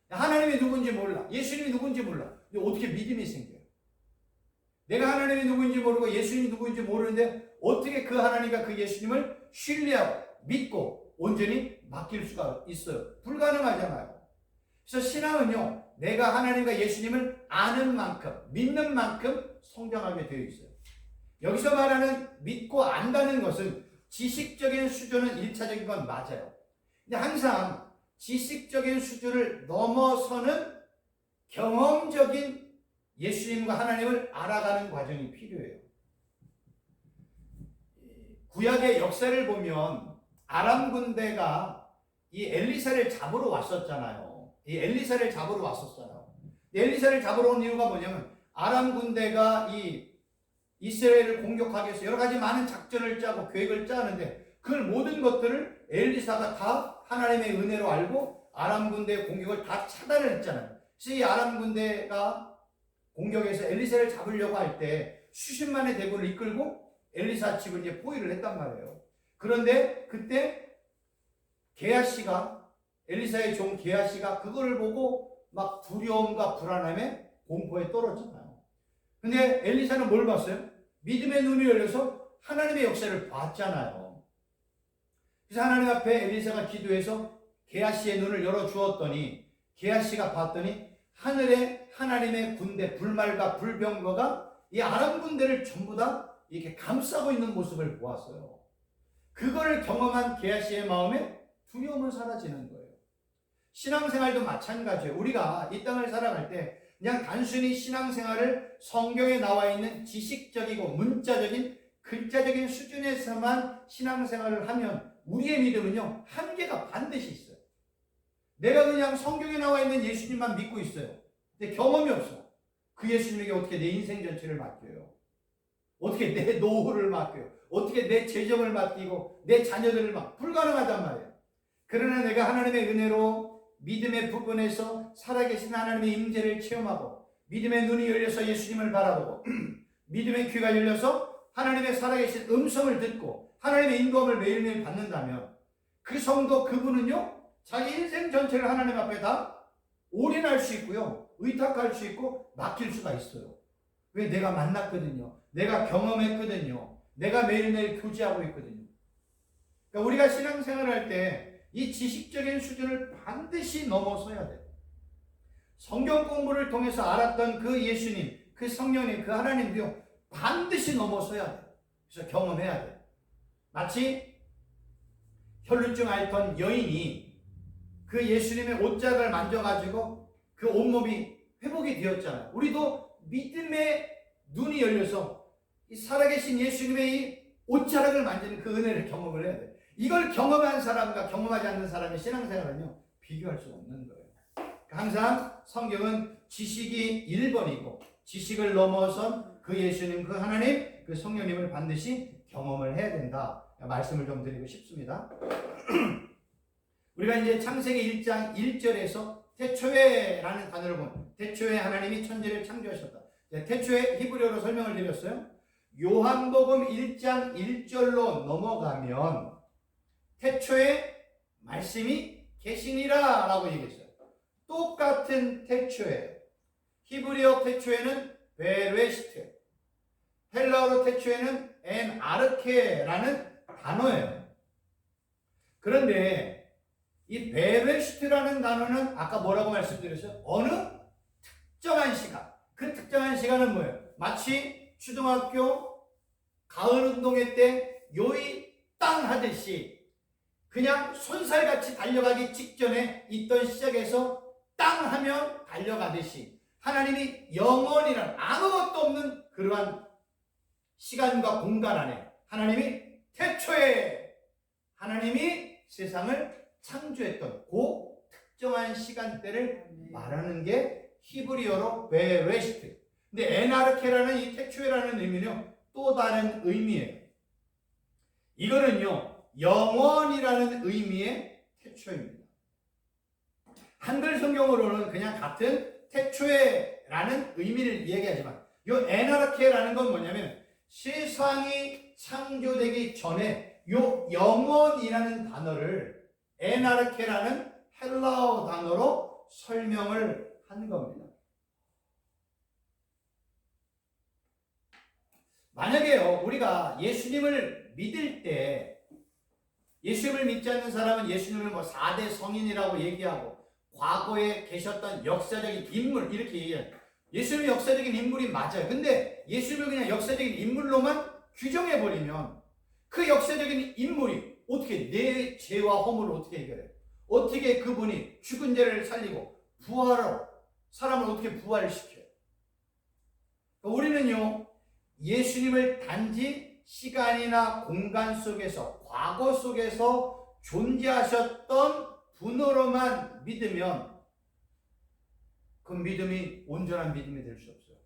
하나님이 누군지 몰라, 예수님이 누군지 몰라. 근데 어떻게 믿음이 생겨요? 내가 하나님이 누군지 모르고 예수님이 누군지 모르는데 어떻게 그 하나님과 그 예수님을 신뢰하고 믿고 온전히 맡길 수가 있어요? 불가능하잖아요. 그래서 신앙은요, 내가 하나님과 예수님을 아는 만큼, 믿는 만큼 성장하게 되어 있어요. 여기서 말하는 믿고 안다는 것은 지식적인 수준은 1차적인 건 맞아요. 근데 항상 지식적인 수준을 넘어서는 경험적인 예수님과 하나님을 알아가는 과정이 필요해요. 구약의 역사를 보면 아람 군대가 이 엘리사를 잡으러 왔었잖아요. 이 엘리사를 잡으러 왔었어요. 엘리사를 잡으러 온 이유가 뭐냐면 아람 군대가 이 이스라엘을 공격하기 위해서 여러 가지 많은 작전을 짜고 계획을 짜는데 그 모든 것들을 엘리사가 다 하나님의 은혜로 알고 아람 군대의 공격을 다 차단을 했잖아요. 그래서 이 아람 군대가 공격해서 엘리사를 잡으려고 할 때 수십만의 대군을 이끌고 엘리사 집을 이제 포위를 했단 말이에요. 그런데 그때 게하시가 엘리사의 종 게하시가 그거를 보고 막 두려움과 불안함에 공포에 떨어졌잖아요. 근데 엘리사는 뭘 봤어요? 믿음의 눈이 열려서 하나님의 역사를 봤잖아요. 그래서 하나님 앞에 엘리사가 기도해서 게하시의 눈을 열어주었더니 게하시가 봤더니 하늘에 하나님의 군대 불말과 불병거가 이 아람 군대를 전부 다 이렇게 감싸고 있는 모습을 보았어요. 그거를 경험한 게하시의 마음에 두려움은 사라지는 거예요. 신앙생활도 마찬가지예요. 우리가 이 땅을 살아갈 때 그냥 단순히 신앙생활을 성경에 나와 있는 지식적이고 문자적인 글자적인 수준에서만 신앙생활을 하면 우리의 믿음은요 한계가 반드시 있어요. 내가 그냥 성경에 나와 있는 예수님만 믿고 있어요. 근데 경험이 없어. 그 예수님에게 어떻게 내 인생 전체를 맡겨요? 어떻게 내 노후를 맡겨요? 어떻게 내 재정을 맡기고 내 자녀들을 불가능하단 말이에요. 그러나 내가 하나님의 은혜로 믿음의 부분에서 살아계신 하나님의 임재를 체험하고 믿음의 눈이 열려서 예수님을 바라보고 믿음의 귀가 열려서 하나님의 살아계신 음성을 듣고 하나님의 인도함을 매일매일 받는다면 그 성도 그분은요 자기 인생 전체를 하나님 앞에 다 올인할 수 있고요 의탁할 수 있고 맡길 수가 있어요. 왜? 내가 만났거든요. 내가 경험했거든요. 내가 매일매일 교제하고 있거든요. 그러니까 우리가 신앙생활을 할 때 이 지식적인 수준을 반드시 넘어서야 돼요. 성경 공부를 통해서 알았던 그 예수님, 그 성령님, 그 하나님도요 반드시 넘어서야 돼요. 그래서 경험해야 돼요. 마치 혈루증 앓던 여인이 그 예수님의 옷자락을 만져가지고 그 온몸이 회복이 되었잖아요. 우리도 믿음의 눈이 열려서 이 살아계신 예수님의 이 옷자락을 만지는 그 은혜를 경험을 해야 돼요. 이걸 경험한 사람과 경험하지 않는 사람의 신앙생활은요 비교할 수 없는 거예요. 항상 성경은 지식이 1번이고 지식을 넘어선 그 예수님, 그 하나님, 그 성령님을 반드시 경험을 해야 된다. 말씀을 좀 드리고 싶습니다. 우리가 이제 창세기 1장 1절에서 태초에라는 단어를 보면 태초에 하나님이 천지를 창조하셨다. 태초에 히브리어로 설명을 드렸어요. 요한복음 1장 1절로 넘어가면 태초에 말씀이 계시니라 라고 얘기했어요. 똑같은 태초에 히브리어 태초에는 베레시트, 헬라어로 태초에는 엔아르케라는 단어예요. 그런데 이 베레시트라는 단어는 아까 뭐라고 말씀드렸어요? 어느 특정한 시간, 그 특정한 시간은 뭐예요? 마치 초등학교 가을 운동회 때 요이 땅 하듯이 그냥 손살같이 달려가기 직전에 있던 시작에서 땅 하면 달려가듯이 하나님이 영원이란 아무것도 없는 그러한 시간과 공간 안에 하나님이 태초에 하나님이 세상을 창조했던 그 특정한 시간대를 말하는 게 히브리어로 베레시트. 근데 에나르케라는 이 태초에라는 의미는요 또 다른 의미예요. 이거는요 영원이라는 의미의 태초입니다. 한글 성경으로는 그냥 같은 태초에라는 의미를 얘기하지만 이 에나르케라는 건 뭐냐면 세상이 창조되기 전에 이 영원이라는 단어를 에나르케라는 헬라어 단어로 설명을 한 겁니다. 만약에요 우리가 예수님을 믿을 때 예수님을 믿지 않는 사람은 예수님을 뭐 4대 성인이라고 얘기하고 과거에 계셨던 역사적인 인물 이렇게 얘기해요. 예수님이 역사적인 인물이 맞아요. 근데 예수님을 그냥 역사적인 인물로만 규정해버리면 그 역사적인 인물이 어떻게 내 죄와 허물을 어떻게 해결해요? 어떻게 그분이 죽은 자를 살리고 부활하러 사람을 어떻게 부활시켜요? 우리는요 예수님을 단지 시간이나 공간 속에서 과거 속에서 존재하셨던 분으로만 믿으면 그 믿음이 온전한 믿음이 될 수 없어요.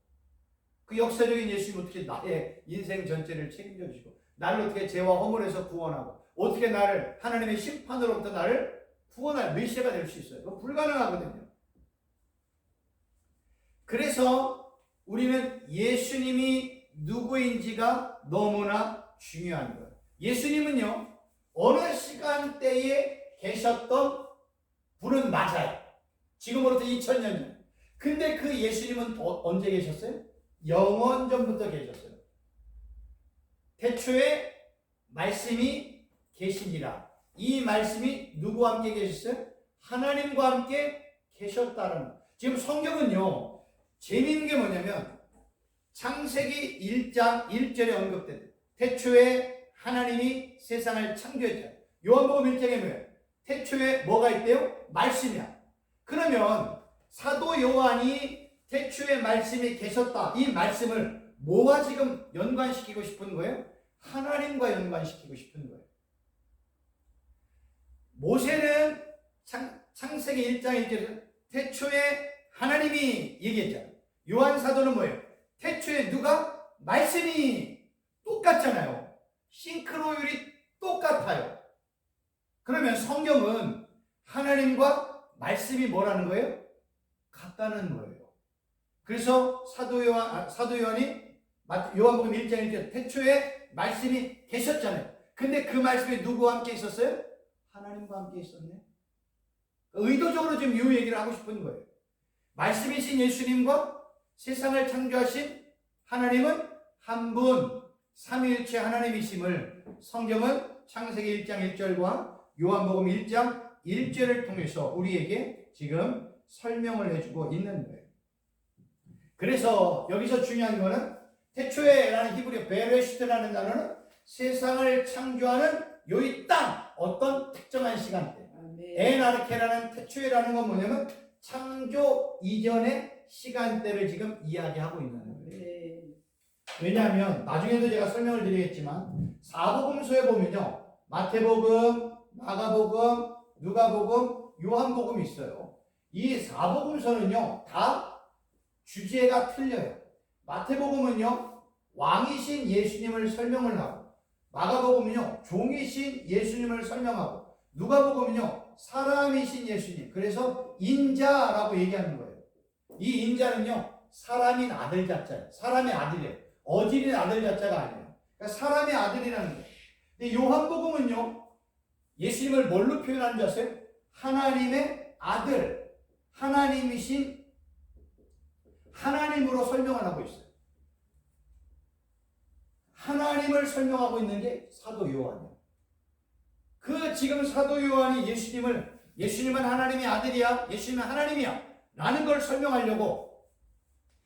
그 역사적인 예수님 어떻게 나의 인생 전체를 책임져 주시고 나를 어떻게 죄와 허물에서 구원하고 어떻게 나를 하나님의 심판으로부터 나를 구원할 메시아가 될 수 있어요. 그건 불가능하거든요. 그래서 우리는 예수님이 누구인지가 너무나 중요한 거예요. 예수님은요, 어느 시간대에 계셨던 분은 맞아요. 지금으로부터 2000년 전. 근데 그 예수님은 언제 계셨어요? 영원 전부터 계셨어요. 태초에 말씀이 계시니라. 이 말씀이 누구와 함께 계셨어요? 하나님과 함께 계셨다는 거예요. 지금 성경은요, 재미있는 게 뭐냐면 창세기 1장 1절에 언급된 태초에 하나님이 세상을 창조했잖아요. 요한복음 1장에 뭐예요? 태초에 뭐가 있대요? 말씀이야. 그러면 사도 요한이 태초에 말씀이 계셨다. 이 말씀을 뭐와 지금 연관시키고 싶은 거예요? 하나님과 연관시키고 싶은 거예요. 모세는 창세기 1장 1절에 태초에 하나님이 얘기했잖아요. 요한 사도는 뭐예요? 태초에 누가? 말씀이 똑같잖아요. 싱크로율이 똑같아요. 그러면 성경은 하나님과 말씀이 뭐라는 거예요? 같다는 거예요. 그래서 사도 요한이 요한복음 1장 1절 태초에 말씀이 계셨잖아요. 근데 그 말씀이 누구와 함께 있었어요? 하나님과 함께 있었네. 의도적으로 지금 이 얘기를 하고 싶은 거예요. 말씀이신 예수님과 세상을 창조하신 하나님은 한 분, 삼위일체 하나님이심을 성경은 창세기 1장 1절과 요한복음 1장 1절을 통해서 우리에게 지금 설명을 해주고 있는 거예요. 그래서 여기서 중요한 거는 태초에라는 히브리어 베레시트라는 단어는 세상을 창조하는 요이 땅 어떤 특정한 시간대. 에나르케라는 태초에라는 건 뭐냐면 창조 이전의 시간대를 지금 이야기하고 있는 거예요. 왜냐하면 나중에도 제가 설명을 드리겠지만 사복음서에 보면요, 마태복음, 마가복음, 누가복음, 요한복음이 있어요. 이 사복음서는요 다 주제가 틀려요. 마태복음은요 왕이신 예수님을 설명을 하고, 마가복음은요 종이신 예수님을 설명하고, 누가복음은요 사람이신 예수님, 그래서 인자라고 얘기하는 거예요. 이 인자는요 사람인 아들 자자예요. 사람의 아들이에요. 어질인 아들 자자가 아니에요. 그러니까 사람의 아들이라는 거예요. 근데 요한복음은요 예수님을 뭘로 표현하는 줄 아세요? 하나님의 아들, 하나님이신 하나님으로 설명을 하고 있어요. 하나님을 설명하고 있는 게 사도 요한이에요. 그 지금 사도 요한이 예수님은 하나님의 아들이야, 예수님은 하나님이야 라는 걸 설명하려고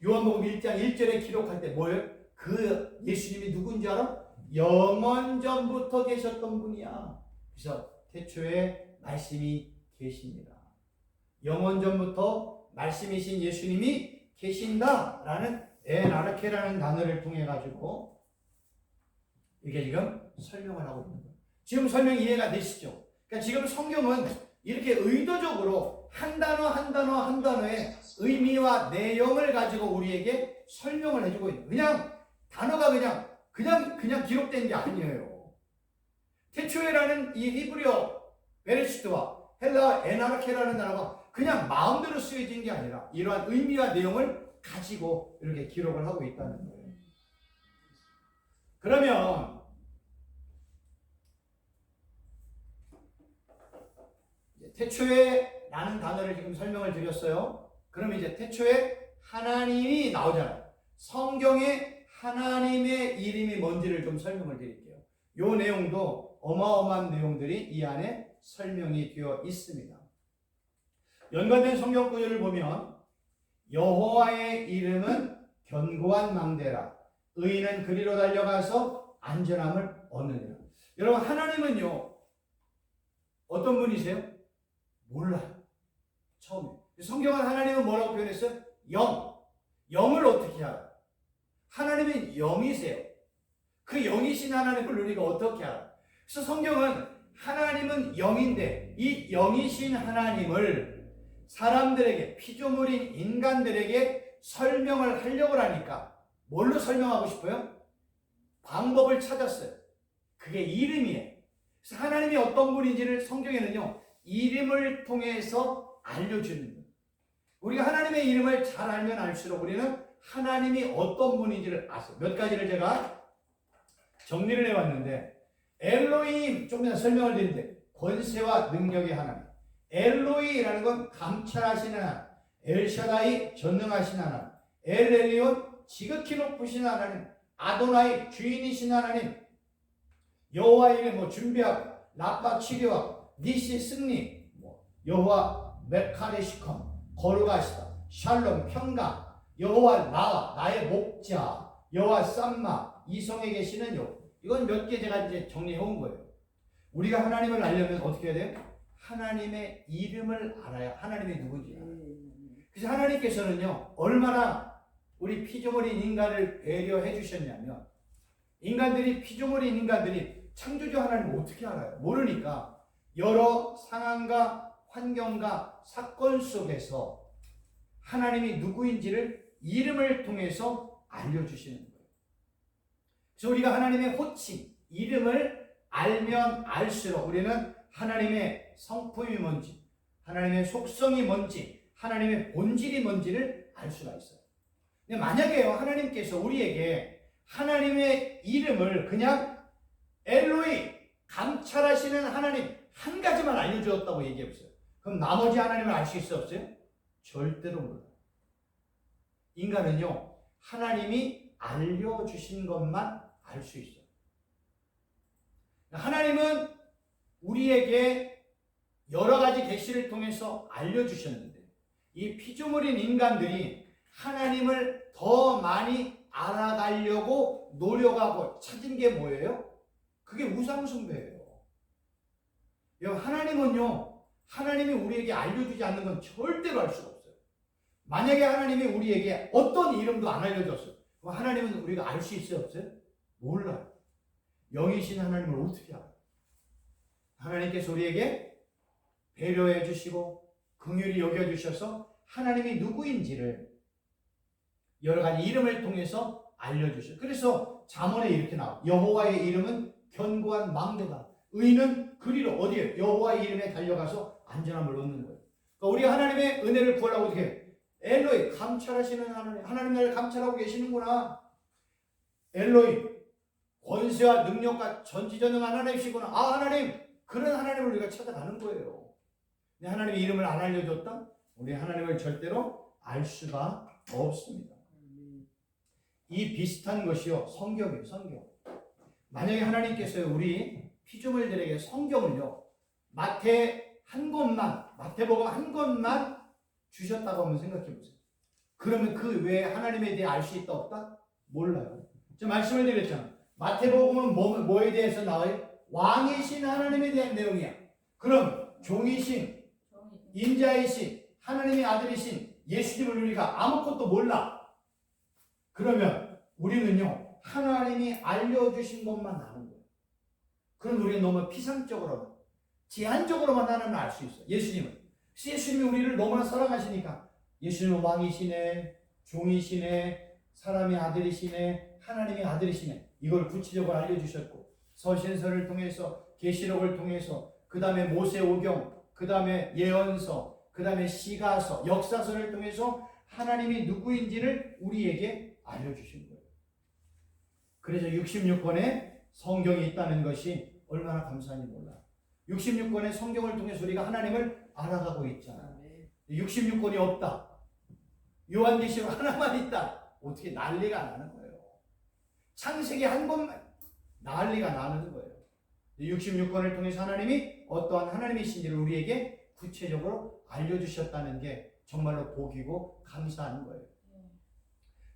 요한복음 1장 1절에 기록할 때 뭐예요? 그 예수님이 누군지 알아? 영원 전부터 계셨던 분이야. 그래서 태초에 말씀이 계십니다. 영원 전부터 말씀이신 예수님이 계신다라는 에나르케라는 단어를 통해 가지고 이게 지금 설명을 하고 있는 거예요. 지금 설명 이해가 되시죠? 그러니까 지금 성경은 이렇게 의도적으로 한 단어 한 단어의 의미와 내용을 가지고 우리에게 설명을 해주고 있는 거예요. 그냥 단어가 그냥 기록된 게 아니에요. 태초에라는 이 히브리어 베레시트와 헬라어 에나르케라는 단어가 그냥 마음대로 쓰여진 게 아니라 이러한 의미와 내용을 가지고 이렇게 기록을 하고 있다는 거예요. 그러면 태초에 라는 단어를 지금 설명을 드렸어요. 그러면 이제 태초에 하나님이 나오잖아요. 성경에 하나님의 이름이 뭔지를 좀 설명을 드릴게요. 이 내용도 어마어마한 내용들이 이 안에 설명이 되어 있습니다. 연관된 성경 구절을 보면 여호와의 이름은 견고한 망대라, 의인은 그리로 달려가서 안전함을 얻느니라. 여러분, 하나님은요 어떤 분이세요? 몰라요. 처음에 성경은 하나님은 뭐라고 표현했어요? 영을 어떻게 알아요? 하나님은 영이세요. 그 영이신 하나님을 우리가 어떻게 알아요? 그래서 성경은 하나님은 영인데 이 영이신 하나님을 사람들에게, 피조물인 인간들에게 설명을 하려고 하니까 뭘로 설명하고 싶어요? 방법을 찾았어요. 그게 이름이에요. 그래서 하나님이 어떤 분인지를 성경에는요, 이름을 통해서 알려주는 거예요. 우리가 하나님의 이름을 잘 알면 알수록 우리는 하나님이 어떤 분인지를 아세요. 몇 가지를 제가 정리를 해왔는데, 엘로힘, 좀 전에 설명을 드렸는데, 권세와 능력의 하나님. 엘로히라는 건 감찰하시는 하나님, 엘샤다이 전능하신 하나님, 엘엘리온 지극히 높으신 하나님, 아도나이 주인이신 하나님, 여호와 이름 준비하고, 라파 치료하고, 니시 승리, 여호와 메카레시컴 거룩하시다, 샬롬 평강, 여호와 라와 나의 목자, 여호와 쌈마 이성에 계시는 여호와. 이건 몇 개 제가 이제 정리해 온 거예요. 우리가 하나님을 알려면 어떻게 해야 돼요? 하나님의 이름을 알아야 하나님이 누군지 알아요. 그래서 하나님께서는요, 얼마나 우리 피조물인 인간을 배려해 주셨냐면, 피조물인 인간들이 창조주 하나님을 어떻게 알아요? 모르니까 여러 상황과 환경과 사건 속에서 하나님이 누구인지를 이름을 통해서 알려주시는 거예요. 그래서 우리가 하나님의 호칭, 이름을 알면 알수록 우리는 하나님의 성품이 뭔지, 하나님의 속성이 뭔지, 하나님의 본질이 뭔지를 알 수가 있어요. 근데 만약에요, 하나님께서 우리에게 하나님의 이름을 그냥 엘로이, 감찰하시는 하나님 한 가지만 알려주었다고 얘기해보세요. 그럼 나머지 하나님을 알 수 있어 없어요? 절대로 몰라요. 인간은요, 하나님이 알려주신 것만 알 수 있어요. 하나님은 우리에게 여러 가지 계시를 통해서 알려주셨는데, 이 피조물인 인간들이 하나님을 더 많이 알아가려고 노력하고 찾은 게 뭐예요? 그게 우상숭배예요. 하나님은요, 하나님이 우리에게 알려주지 않는 건 절대로 알 수가 없어요. 만약에 하나님이 우리에게 어떤 이름도 안 알려줬어요. 그럼 하나님은 우리가 알 수 있어요, 없어요? 몰라요. 영이신 하나님을 어떻게 알아요? 하나님께서 우리에게 배려해 주시고 긍휼히 여겨주셔서 하나님이 누구인지를 여러 가지 이름을 통해서 알려주셔요. 그래서 잠언에 이렇게 나와요. 여호와의 이름은 견고한 망대다. 의인은 그리로 어디에? 여호와의 이름에 달려가서 안전함을 얻는 거예요. 그러니까 우리가 하나님의 은혜를 구하려고 어떻게 해요? 엘로이, 감찰하시는 하나님, 하나님 나를 감찰하고 계시는구나. 엘로이, 권세와 능력과 전지전능한 하나님이시구나. 아, 하나님, 그런 하나님을 우리가 찾아가는 거예요. 근데 하나님의 이름을 안 알려줬다? 우리 하나님을 절대로 알 수가 없습니다. 이 비슷한 것이요, 성경이에요, 성경. 만약에 하나님께서 우리 피조물들에게 성경을요, 마태복음 한 권만 주셨다고 한번 생각해 보세요. 그러면 그 외에 하나님에 대해 알 수 있다 없다? 몰라요. 제가 말씀을 드렸잖아요. 마태복음은 뭐에 대해서 나와요? 왕이신 하나님에 대한 내용이야. 그럼 종이신, 인자이신, 하나님의 아들이신 예수님을 우리가 아무것도 몰라. 그러면 우리는요, 하나님이 알려주신 것만 아는 거예요. 그럼 우리는 너무 피상적으로만, 제한적으로만 하나님을 알 수 있어요. 예수님이 우리를 너무나 사랑하시니까 예수님은 왕이시네, 종이시네, 사람의 아들이시네, 하나님의 아들이시네, 이걸 구체적으로 알려주셨고, 서신서를 통해서, 계시록을 통해서, 그 다음에 모세오경, 그 다음에 예언서, 그 다음에 시가서, 역사서를 통해서 하나님이 누구인지를 우리에게 알려주신 거예요. 그래서 66권의 성경이 있다는 것이 얼마나 감사한지 몰라요. 66권의 성경을 통해서 우리가 하나님을 알아가고 있잖아요. 66권이 없다, 요한계시록 하나만 있다, 어떻게 난리가 나는 거예요. 창세기 한 권만 난리가 나는 거예요. 66권을 통해서 하나님이 어떠한 하나님이신지를 우리에게 구체적으로 알려주셨다는 게 정말로 복이고 감사한 거예요.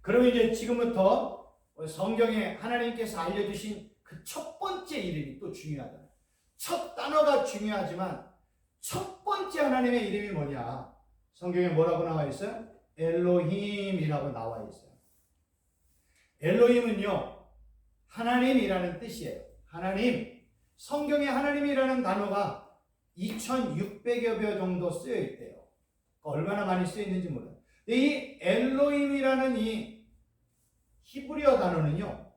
그러면 이제 지금부터 성경에 하나님께서 알려주신 그 첫 번째 이름이 또 중요하다. 첫 단어가 중요하지만 첫 번째 하나님의 이름이 뭐냐? 성경에 뭐라고 나와 있어요? 엘로힘이라고 나와 있어요. 엘로힘은요, 하나님이라는 뜻이에요. 하나님. 성경에 하나님이라는 단어가 2600여 개 정도 쓰여 있대요. 얼마나 많이 쓰이는지 몰라요. 근데 이 엘로힘이라는 이 히브리어 단어는요,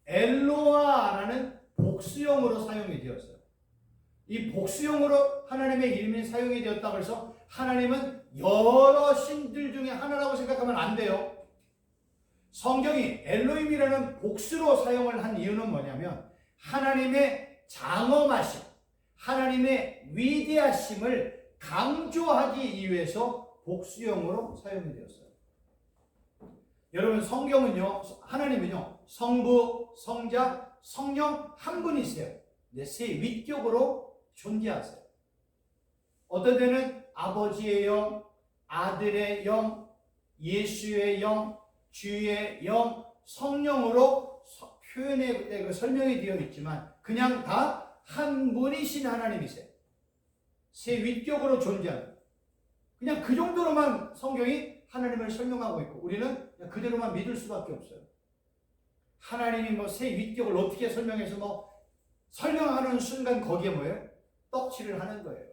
엘로아라는 복수형으로 사용이 되었어요. 이 복수형으로 하나님의 이름이 사용이 되었다고 해서 하나님은 여러 신들 중에 하나라고 생각하면 안 돼요. 성경이 엘로힘이라는 복수로 사용을 한 이유는 뭐냐면 하나님의 장엄하심, 하나님의 위대하심을 강조하기 위해서 복수형으로 사용이 되었어요. 여러분, 성경은요, 하나님은요, 성부, 성자, 성령 한 분이세요. 세 위격으로 존재하세요. 어떤 때는 아버지의 영, 아들의 영, 예수의 영, 주의 영, 성령으로 설명이 되어 있지만 그냥 다 한 분이신 하나님이세요. 세 위격으로 존재하는, 그냥 그 정도로만 성경이 하나님을 설명하고 있고 우리는 그냥 그대로만 믿을 수밖에 없어요. 하나님이 뭐 세 위격을 어떻게 설명해서 뭐 설명하는 순간 거기에 뭐예요? 떡칠을 하는 거예요.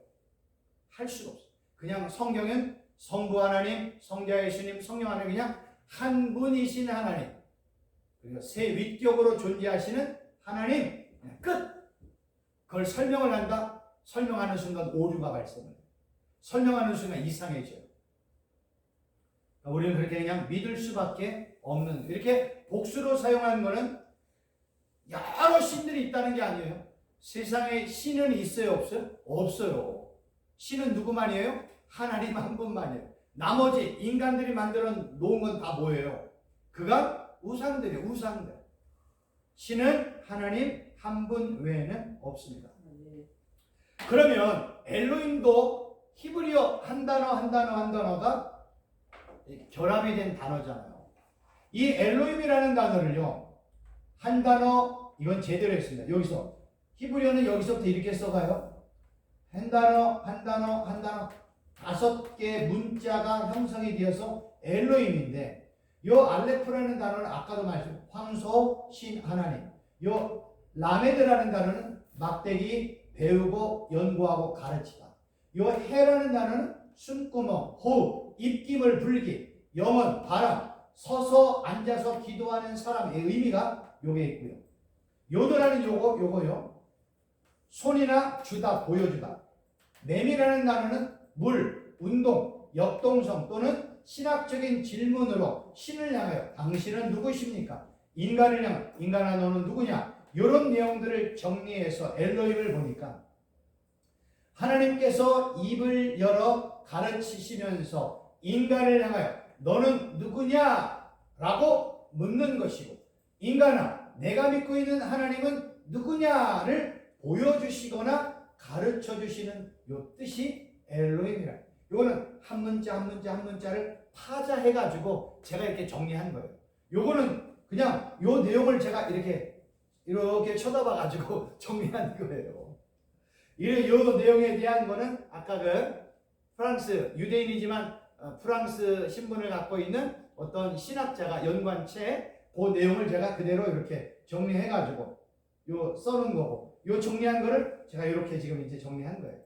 할 수가 없어요. 그냥 성경은 성부 하나님, 성자 예수님, 성령 하나님, 그냥 한 분이신 하나님, 그리고 세 위격으로 존재하시는 하나님, 끝. 그걸 설명을 한다. 설명하는 순간 오류가 발생해요. 설명하는 순간 이상해져요. 우리는 그렇게 그냥 믿을 수밖에 없는, 이렇게 복수로 사용하는 것은 여러 신들이 있다는 게 아니에요. 세상에 신은 있어요, 없어요? 없어요. 신은 누구만이에요? 하나님 한 분만이에요. 나머지 인간들이 만들어 놓은 건 다 뭐예요? 그가 우상들이에요, 우상들. 신은 하나님 한 분 외에는 없습니다. 그러면 엘로힘도 히브리어 한 단어가 결합이 된 단어잖아요. 이 엘로힘이라는 단어를요, 한 단어, 이건 제대로 했습니다. 여기서 히브리어는 여기서부터 이렇게 써가요. 한 단어 5개의 문자가 형성이 되어서 엘로힘인데, 요 알레프라는 단어는 아까도 말씀드렸죠. 황소, 신, 하나님. 요 라메드라는 단어는 막대기, 배우고, 연구하고, 가르치다. 요 해라는 단어는 숨구멍, 호흡, 입김을 불기, 영혼, 바람, 서서 앉아서 기도하는 사람의 의미가 요게 있고요. 요도라는 요거요. 손이나 주다, 보여주다. 매미라는 단어는 물, 운동, 역동성 또는 신학적인 질문으로 신을 향하여 당신은 누구십니까? 인간을 향하여 인간아 너는 누구냐? 이런 내용들을 정리해서 엘로힘을 보니까 하나님께서 입을 열어 가르치시면서 인간을 향하여 너는 누구냐? 라고 묻는 것이고, 인간아 내가 믿고 있는 하나님은 누구냐를 보여주시거나 가르쳐주시는 요 뜻이 엘로힘이라. 요거는 한 문자를 파자해가지고 제가 이렇게 정리한 거예요. 요거는 그냥 요 내용을 제가 이렇게 쳐다봐가지고 정리한 거예요. 요 내용에 대한 거는 아까 그 프랑스, 유대인이지만 프랑스 신분을 갖고 있는 어떤 신학자가 연구한채 그 내용을 제가 그대로 이렇게 정리해가지고 요 써놓은 거고, 요 정리한 거를 제가 이렇게 지금 이제 정리한 거예요.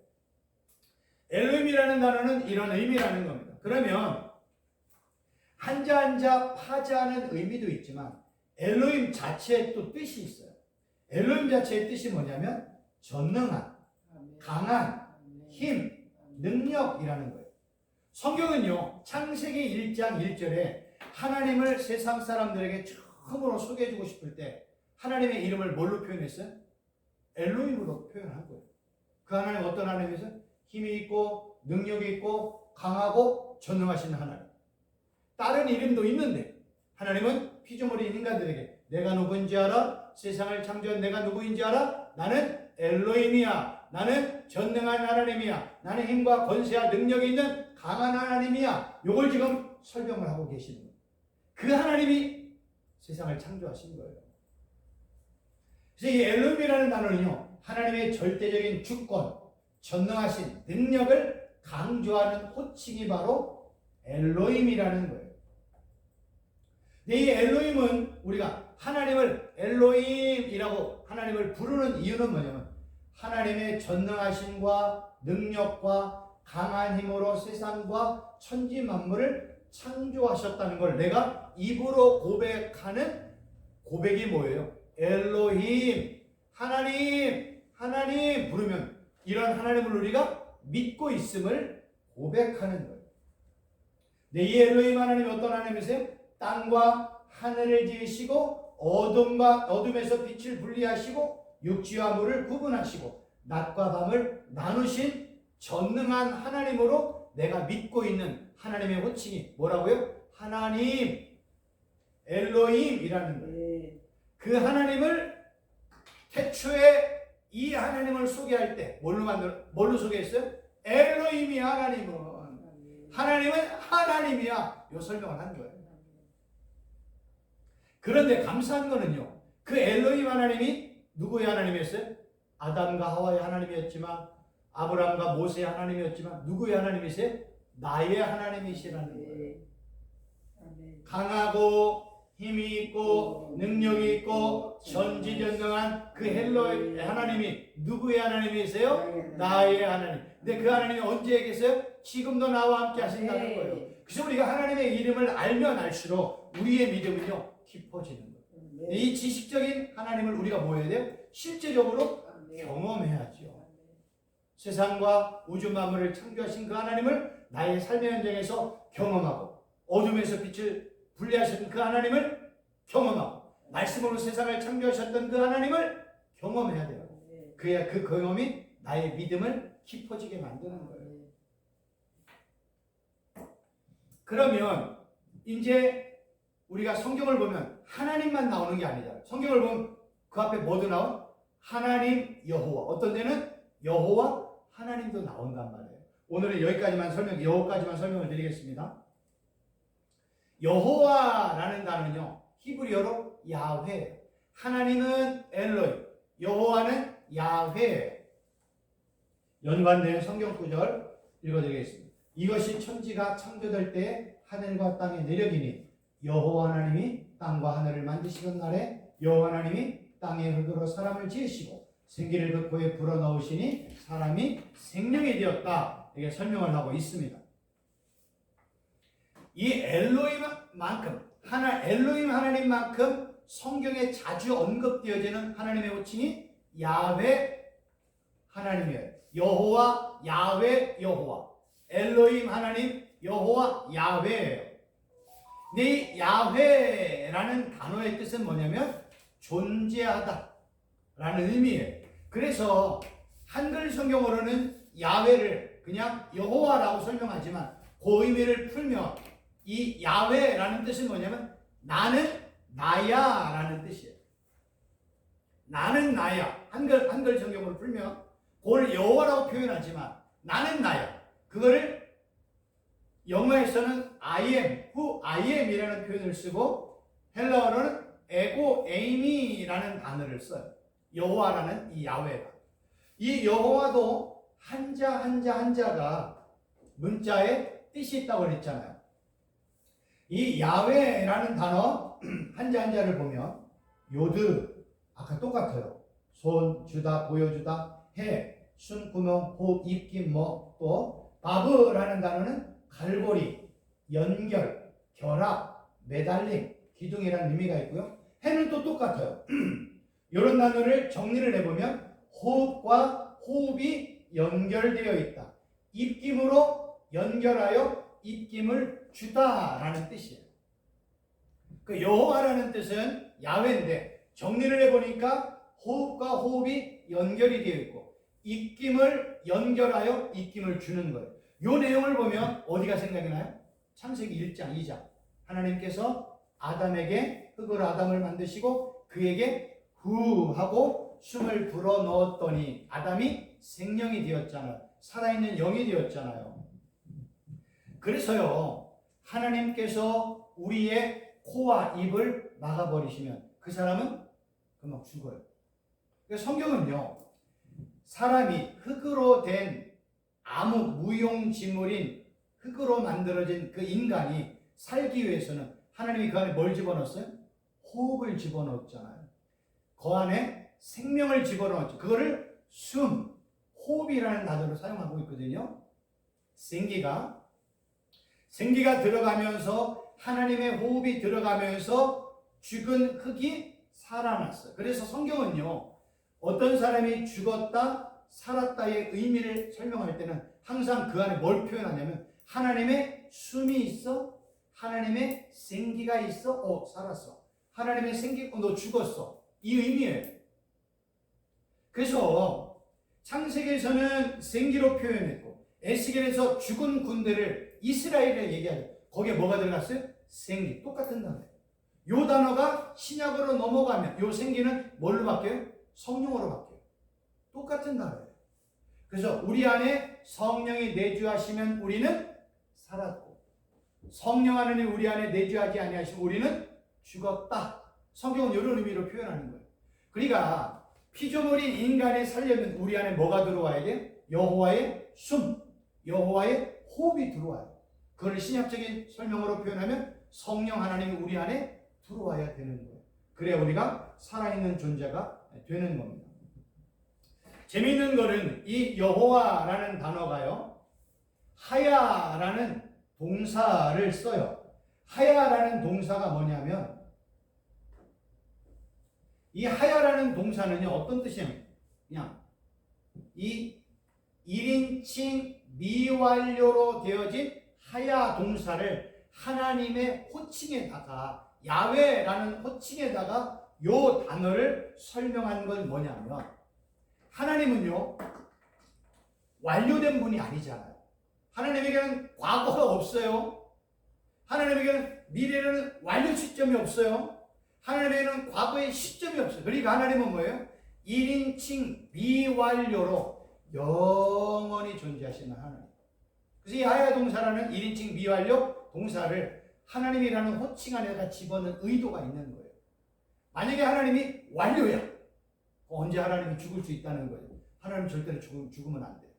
엘로힘이라는 단어는 이런 의미라는 겁니다. 그러면 한자 파자하는 의미도 있지만 엘로힘 자체의 또 뜻이 있어요. 엘로힘 자체의 뜻이 뭐냐면 전능한, 강한, 힘, 능력이라는 거예요. 성경은요, 창세기 1장 1절에 하나님을 세상 사람들에게 처음으로 소개해주고 싶을 때 하나님의 이름을 뭘로 표현했어요? 엘로힘으로 표현한 거예요. 그 하나님 어떤 하나님이세요? 힘이 있고 능력이 있고 강하고 전능하신 하나님. 다른 이름도 있는데 하나님은 피조물인 인간들에게 내가 누구인지 알아? 세상을 창조한 내가 누구인지 알아? 나는 엘로힘이야. 나는 전능한 하나님이야. 나는 힘과 권세와 능력이 있는 강한 하나님이야. 요걸 지금 설명을 하고 계시는 거예요. 그 하나님이 세상을 창조하신 거예요. 그래서 이 엘로힘이라는 단어는요, 하나님의 절대적인 주권, 전능하신 능력을 강조하는 호칭이 바로 엘로힘이라는 거예요. 근데 이 엘로힘은 우리가 하나님을 엘로힘이라고 하나님을 부르는 이유는 뭐냐면 하나님의 전능하심과 능력과 강한 힘으로 세상과 천지 만물을 창조하셨다는 걸 내가 입으로 고백하는 고백이 뭐예요? 엘로힘, 하나님, 하나님 부르면 이런 하나님을 우리가 믿고 있음을 고백하는 거예요. 네, 이 엘로힘 하나님이 어떤 하나님이세요? 땅과 하늘을 지으시고 어둠에서 빛을 분리하시고 육지와 물을 구분하시고 낮과 밤을 나누신 전능한 하나님으로 내가 믿고 있는 하나님의 호칭이 뭐라고요? 하나님, 엘로힘이라는 거예요. 그 하나님을 태초에 이 하나님을 소개할 때 뭘로 소개했어요? 엘로힘이 하나님은 하나님이야. 이 설명을 한 거예요. 그런데 감사한 거는요, 그 엘로힘 하나님이 누구의 하나님이었어요? 아담과 하와의 하나님이었지만, 아브라함과 모세의 하나님이었지만 누구의 하나님이세요? 나의 하나님이시라는 거예요. 강하고 힘이 있고 능력이 있고 전지전능한 그 헬로의 하나님이 누구의 하나님이세요? 나의 하나님. 근데 그 하나님이 언제 계세요? 지금도 나와 함께 하신다는 거예요. 그래서 우리가 하나님의 이름을 알면 알수록 우리의 믿음은요 깊어지는 거예요. 이 지식적인 하나님을 우리가 뭐 해야 돼요? 실제적으로 경험해야죠. 세상과 우주 만물을 창조하신 그 하나님을 나의 삶의 현장에서 경험하고, 어둠에서 빛을 분리하셨던 그 하나님을 경험하고, 말씀으로 세상을 창조하셨던 그 하나님을 경험해야 돼요. 그래야 그 경험이 나의 믿음을 깊어지게 만드는 거예요. 그러면 이제 우리가 성경을 보면 하나님만 나오는 게 아니잖아요. 성경을 보면 그 앞에 뭐도 나와? 하나님, 여호와. 어떤 데는 여호와, 하나님도 나온단 말이에요. 오늘은 여기까지만 설명을 드리겠습니다. 여호와라는 단어는요, 히브리어로 야훼. 하나님은 엘로힘, 여호와는 야훼. 연관된 성경 구절 읽어드리겠습니다. 이것이 천지가 창조될 때 하늘과 땅의 내력이니 여호와 하나님이 땅과 하늘을 만드시던 날에 여호와 하나님이 땅의 흙으로 사람을 지으시고 생기를 그 코에 불어넣으시니 사람이 생명이 되었다. 이렇게 설명을 하고 있습니다. 이 엘로힘 하나님만큼 성경에 자주 언급되어지는 하나님의 호칭이 야훼 하나님이에요. 여호와, 야훼, 여호와. 엘로힘 하나님, 여호와, 야훼예요. 근데 이 야훼라는 단어의 뜻은 뭐냐면 존재하다 라는 의미예요. 그래서 한글 성경으로는 야훼를 그냥 여호와라고 설명하지만 그 의미를 풀면 이 야훼라는 뜻은 뭐냐면 나는 나야 라는 뜻이에요. 나는 나야. 한글 성경으로 풀면 그걸 여호와라고 표현하지만 나는 나야. 그거를 영어에서는 I am, who I am 이라는 표현을 쓰고 헬라어로는 에고 에이미라는 단어를 써요. 여호와라는 이 야훼가. 이 여호와도 한자가 문자에 뜻이 있다고 그랬잖아요. 이 야훼라는 단어 한자를 보면 요드, 아까 똑같아요. 손, 주다, 보여주다, 해, 순, 구멍, 호흡, 입김, 또 바브라는 단어는 갈고리, 연결, 결합, 매달림, 기둥이라는 의미가 있고요. 해는 또 똑같아요. 이런 단어를 정리를 해보면 호흡과 호흡이 연결되어 있다. 입김으로 연결하여 입김을 주다라는 뜻이에요. 그 여호와라는 뜻은 야훼인데 정리를 해보니까 호흡과 호흡이 연결이 되어 있고 입김을 연결하여 입김을 주는 거예요. 이 내용을 보면 어디가 생각이 나요? 창세기 1장, 2장. 하나님께서 아담에게 흙으로 아담을 만드시고 그에게 후 하고 숨을 불어 넣었더니 아담이 생명이 되었잖아요. 살아있는 영이 되었잖아요. 그래서요, 하나님께서 우리의 코와 입을 막아버리시면 그 사람은 금방 죽어요. 성경은요, 사람이 흙으로 된 아무 무용지물인 흙으로 만들어진 그 인간이 살기 위해서는 하나님이 그 안에 뭘 집어넣었어요? 호흡을 집어넣었잖아요. 그 안에 생명을 집어넣었죠. 그거를 숨, 호흡이라는 단어로 사용하고 있거든요. 생기가 들어가면서 하나님의 호흡이 들어가면서 죽은 흙이 살아났어요. 그래서 성경은요, 어떤 사람이 죽었다 살았다의 의미를 설명할 때는 항상 그 안에 뭘 표현하냐면 하나님의 숨이 있어, 하나님의 생기가 있어, 살았어. 하나님의 생기, 너 죽었어. 이 의미예요. 그래서 창세기에서는 생기로 표현했고 에스겔에서 죽은 군대를 이스라엘에 얘기하죠. 거기에 뭐가 들어갔어요? 생기. 똑같은 단어예요. 요 단어가 신약으로 넘어가면 요 생기는 뭘로 바뀌어요? 성령으로 바뀌어요. 똑같은 단어예요. 그래서 우리 안에 성령이 내주하시면 우리는 살았고 성령 하나님 우리 안에 내주하지 아니하시면 우리는 죽었다. 성경은 이런 의미로 표현하는 거예요. 그러니까 피조물인 인간이 살려면 우리 안에 뭐가 들어와야 돼? 여호와의 숨, 여호와의 호흡이 들어와요. 그걸 신약적인 설명으로 표현하면 성령 하나님이 우리 안에 들어와야 되는 거예요. 그래야 우리가 살아있는 존재가 되는 겁니다. 재미있는 거는 이 여호와라는 단어가요, 하야라는 동사를 써요. 하야라는 동사가 뭐냐면 이 하야라는 동사는요, 어떤 뜻이냐면 그냥 이 1인칭 미완료로 되어진 하야 동사를 하나님의 호칭에다가 야훼라는 호칭에다가 요 단어를 설명한 건 뭐냐면 하나님은요 완료된 분이 아니잖아요. 하나님에게는 과거가 없어요. 하나님에게는 미래에는 완료 시점이 없어요. 하나님에게는 과거의 시점이 없어요. 그러니까 하나님은 뭐예요? 1인칭 미완료로 영원히 존재하시는 하나님. 그래서 이 하야 동사라는 1인칭 미완료 동사를 하나님이라는 호칭 안에다가 집어넣은 의도가 있는 거예요. 만약에 하나님이 완료야, 언제 하나님이 죽을 수 있다는 거예요. 하나님 절대로 죽으면 안 돼요.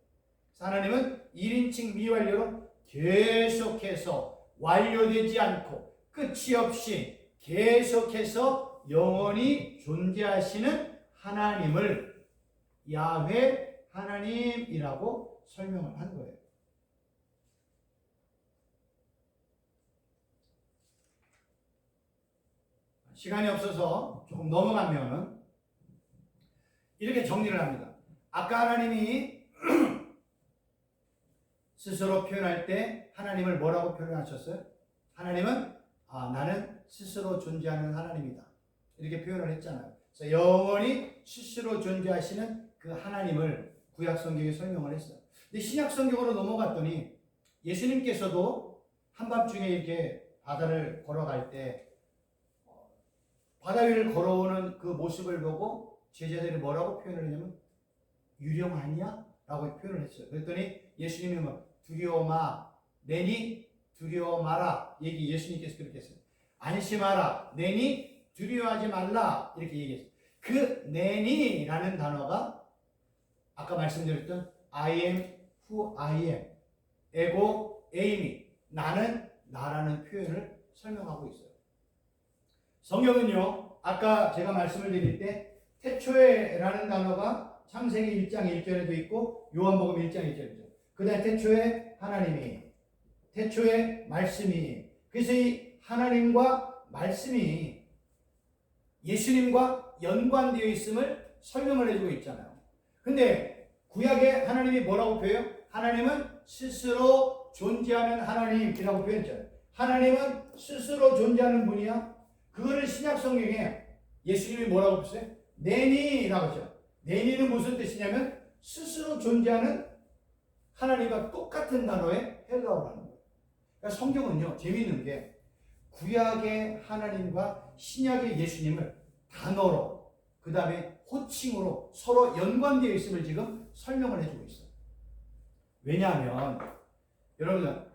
그래서 하나님은 1인칭 미완료로 계속해서 완료되지 않고 끝이 없이 계속해서 영원히 존재하시는 하나님을 야훼 하나님이라고 설명을 한 거예요. 시간이 없어서 조금 넘어가면 이렇게 정리를 합니다. 아까 하나님이 스스로 표현할 때 하나님을 뭐라고 표현하셨어요? 하나님은 나는 스스로 존재하는 하나님이다. 이렇게 표현을 했잖아요. 그래서 영원히 스스로 존재하시는 그 하나님을 구약 성경에 설명을 했어요. 근데 신약 성경으로 넘어갔더니 예수님께서도 한밤중에 이렇게 바다를 걸어갈 때 바다 위를 걸어오는 그 모습을 보고 제자들이 뭐라고 표현을 했냐면 유령 아니야? 라고 표현을 했어요. 그랬더니 예수님이 두려워 마, 내니 두려워 마라. 예수님께서 그렇게 했어요. 안심하라, 내니 두려워하지 말라. 이렇게 얘기했어요. 그 내니라는 단어가 아까 말씀드렸던 I am who I am, 에고 에이미, 나는 나라는 표현을 설명하고 있어요. 성경은요, 아까 제가 말씀을 드릴 때 태초에라는 단어가 창세기 1장 1절에도 있고 요한복음 1장 1절에도 있죠. 그 다음에 태초에 하나님이, 태초에 말씀이, 그래서 이 하나님과 말씀이 예수님과 연관되어 있음을 설명을 해주고 있잖아요. 근데 구약에 하나님이 뭐라고 표현해요? 하나님은 스스로 존재하는 하나님이라고 표현했잖아요. 하나님은 스스로 존재하는 분이야. 그거를 신약 성경에 예수님이 뭐라고 했어요? 내니라고 하죠. 내니는 무슨 뜻이냐면 스스로 존재하는 하나님과 똑같은 단어의 헬라어라는 거예요. 그러니까 성경은요, 재미있는 게 구약의 하나님과 신약의 예수님을 단어로, 그 다음에 호칭으로 서로 연관되어 있음을 지금 설명을 해주고 있어요. 왜냐하면 여러분들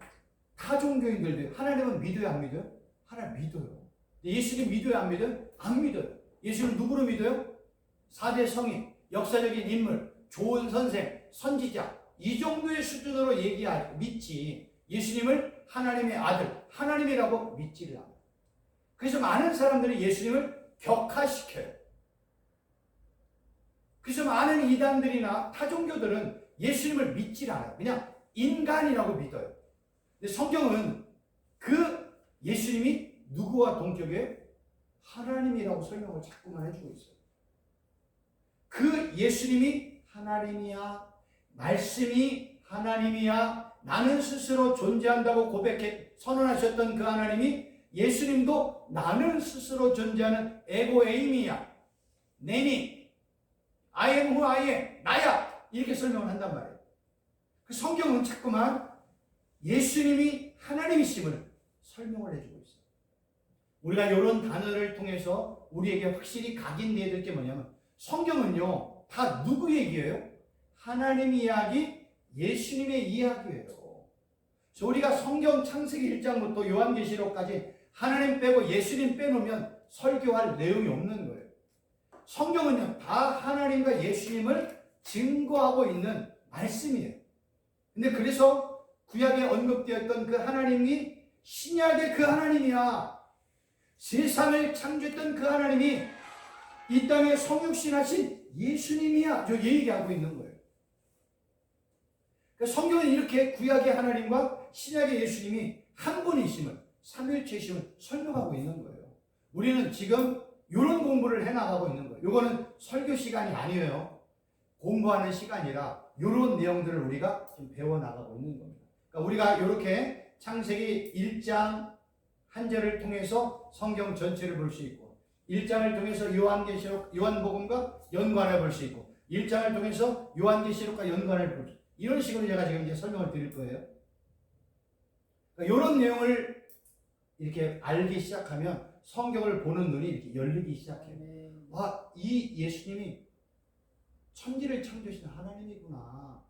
타 종교인들도 하나님은 믿어요, 안 믿어요? 하나님 믿어요. 예수님 믿어요, 안 믿어요? 안 믿어요. 예수님 누구로 믿어요? 4대 성인, 역사적인 인물, 좋은 선생, 선지자, 이 정도의 수준으로 믿지 예수님을 하나님의 아들, 하나님이라고 믿지를 않아요. 그래서 많은 사람들이 예수님을 격화시켜요. 그래서 많은 이단들이나 타종교들은 예수님을 믿질 않아요. 그냥 인간이라고 믿어요. 근데 성경은 그 예수님이 누구와 동격이에요? 하나님이라고 설명을 자꾸만 해주고 있어요. 그 예수님이 하나님이야, 말씀이 하나님이야, 나는 스스로 존재한다고 고백해 선언하셨던 그 하나님이 예수님도 나는 스스로 존재하는 에고에임이야, 내니, I am who I am, 나야, 이렇게 설명을 한단 말이에요. 그 성경은 자꾸만 예수님이 하나님이심을 설명을 해주고 있어요. 우리가 이런 단어를 통해서 우리에게 확실히 각인되어야 될 게 뭐냐면, 성경은요 다 누구 얘기예요? 하나님 이야기, 예수님의 이야기예요. 그래서 우리가 성경 창세기 1장부터 요한계시록까지 하나님 빼고 예수님 빼놓으면 설교할 내용이 없는 거예요. 성경은요 다 하나님과 예수님을 증거하고 있는 말씀이에요. 근데 그래서 구약에 언급되었던 그 하나님이 신약의 그 하나님이야. 세상을 창조했던 그 하나님이 이 땅에 성육신하신 예수님이야. 저 얘기하고 있는 거예요. 그러니까 성경은 이렇게 구약의 하나님과 신약의 예수님이 한 분이심을, 삼위일체이심을 설명하고 있는 거예요. 우리는 지금 이런 공부를 해나가고 있는 거예요. 이거는 설교 시간이 아니에요. 공부하는 시간이라 이런 내용들을 우리가 지금 배워나가고 있는 겁니다. 그러니까 우리가 이렇게 창세기 1장 한 절을 통해서 성경 전체를 볼 수 있고, 1장을 통해서 요한계시록, 요한복음과 연관해 볼 수 있고, 1장을 통해서 요한계시록과 연관을 볼 수 있고, 이런 식으로 제가 지금 이제 설명을 드릴 거예요. 그러니까 이런 내용을 이렇게 알기 시작하면 성경을 보는 눈이 이렇게 열리기 시작해요. 아, 이 예수님이 천지를 창조하신 하나님이구나.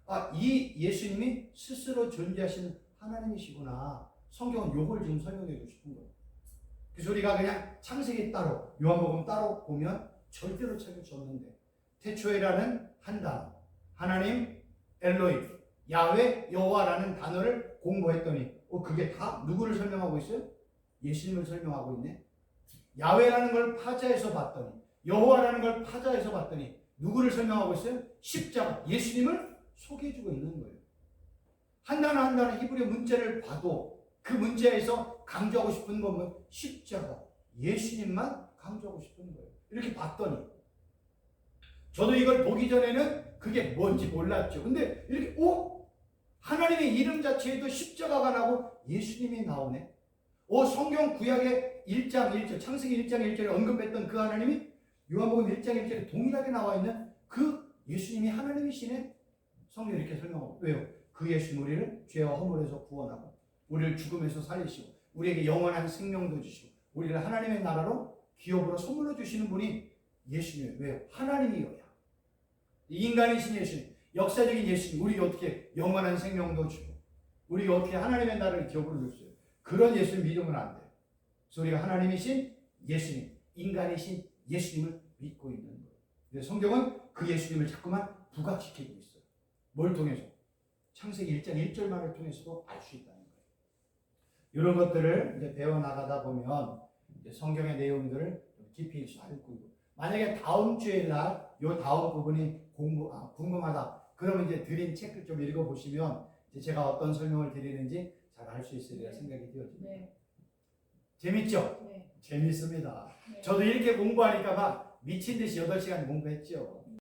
아, 이 예수님이 스스로 존재하시는 하나님이시구나. 성경은 요걸 지금 설명해 주고 싶은 거예요. 그래서 우리가 그냥 창세기 따로, 요한복음 따로 보면 절대로 찾을 수 없는데, 태초에라는 한 단어, 하나님, 엘로힘, 야훼, 여호와라는 단어를 공부했더니 그게 다 누구를 설명하고 있어요? 예수님을 설명하고 있네. 야훼라는 걸 파자에서 봤더니, 여호와라는 걸 파자에서 봤더니 누구를 설명하고 있어요? 십자가, 예수님을 소개해주고 있는 거예요. 한 단어 한 단어 히브리 문자를 봐도 그 문자에서 강조하고 싶은 건 십자가, 예수님만 강조하고 싶은 거예요. 이렇게 봤더니, 저도 이걸 보기 전에는 그게 뭔지 몰랐죠. 근데 이렇게 하나님의 이름 자체에도 십자가가 나오고 예수님이 나오네. 성경 구약의 1장 1절, 창세기 1장 1절에 언급했던 그 하나님이 요한복음 1장 1절에 동일하게 나와 있는 그 예수님이 하나님이시네. 성경이 이렇게 설명하고, 왜요? 그 예수님 우리를 죄와 허물에서 구원하고, 우리를 죽음에서 살리시고, 우리에게 영원한 생명도 주시고, 우리를 하나님의 나라로 기업으로 선물로 주시는 분이 예수님이에요. 왜요? 하나님이어야. 인간이신 예수님, 역사적인 예수님, 우리에게 어떻게 영원한 생명도 주고, 우리에게 어떻게 하나님의 나라를 기업으로 줬어요. 그런 예수님 믿으면 안 돼요. 그래서 우리가 하나님이신 예수님, 인간이신 예수님을 믿고 있는 거예요. 그래서 성경은 그 예수님을 자꾸만 부각시키고 있어요. 뭘 통해서? 창세기 1장 1절만을 통해서도 알 수 있다는 거예요. 이런 것들을 이제 배워나가다 보면 이제 성경의 내용들을 깊이 알고, 만약에 다음 주에 날 요 다음 부분이 궁금하다. 그러면 이제 드린 책을 좀 읽어보시면 이제 제가 어떤 설명을 드리는지 잘 알 수 있으리라 생각이 되어집니다. 네. 재밌죠? 네. 재밌습니다. 네. 저도 이렇게 공부하니까 막 미친 듯이 8시간 공부했죠.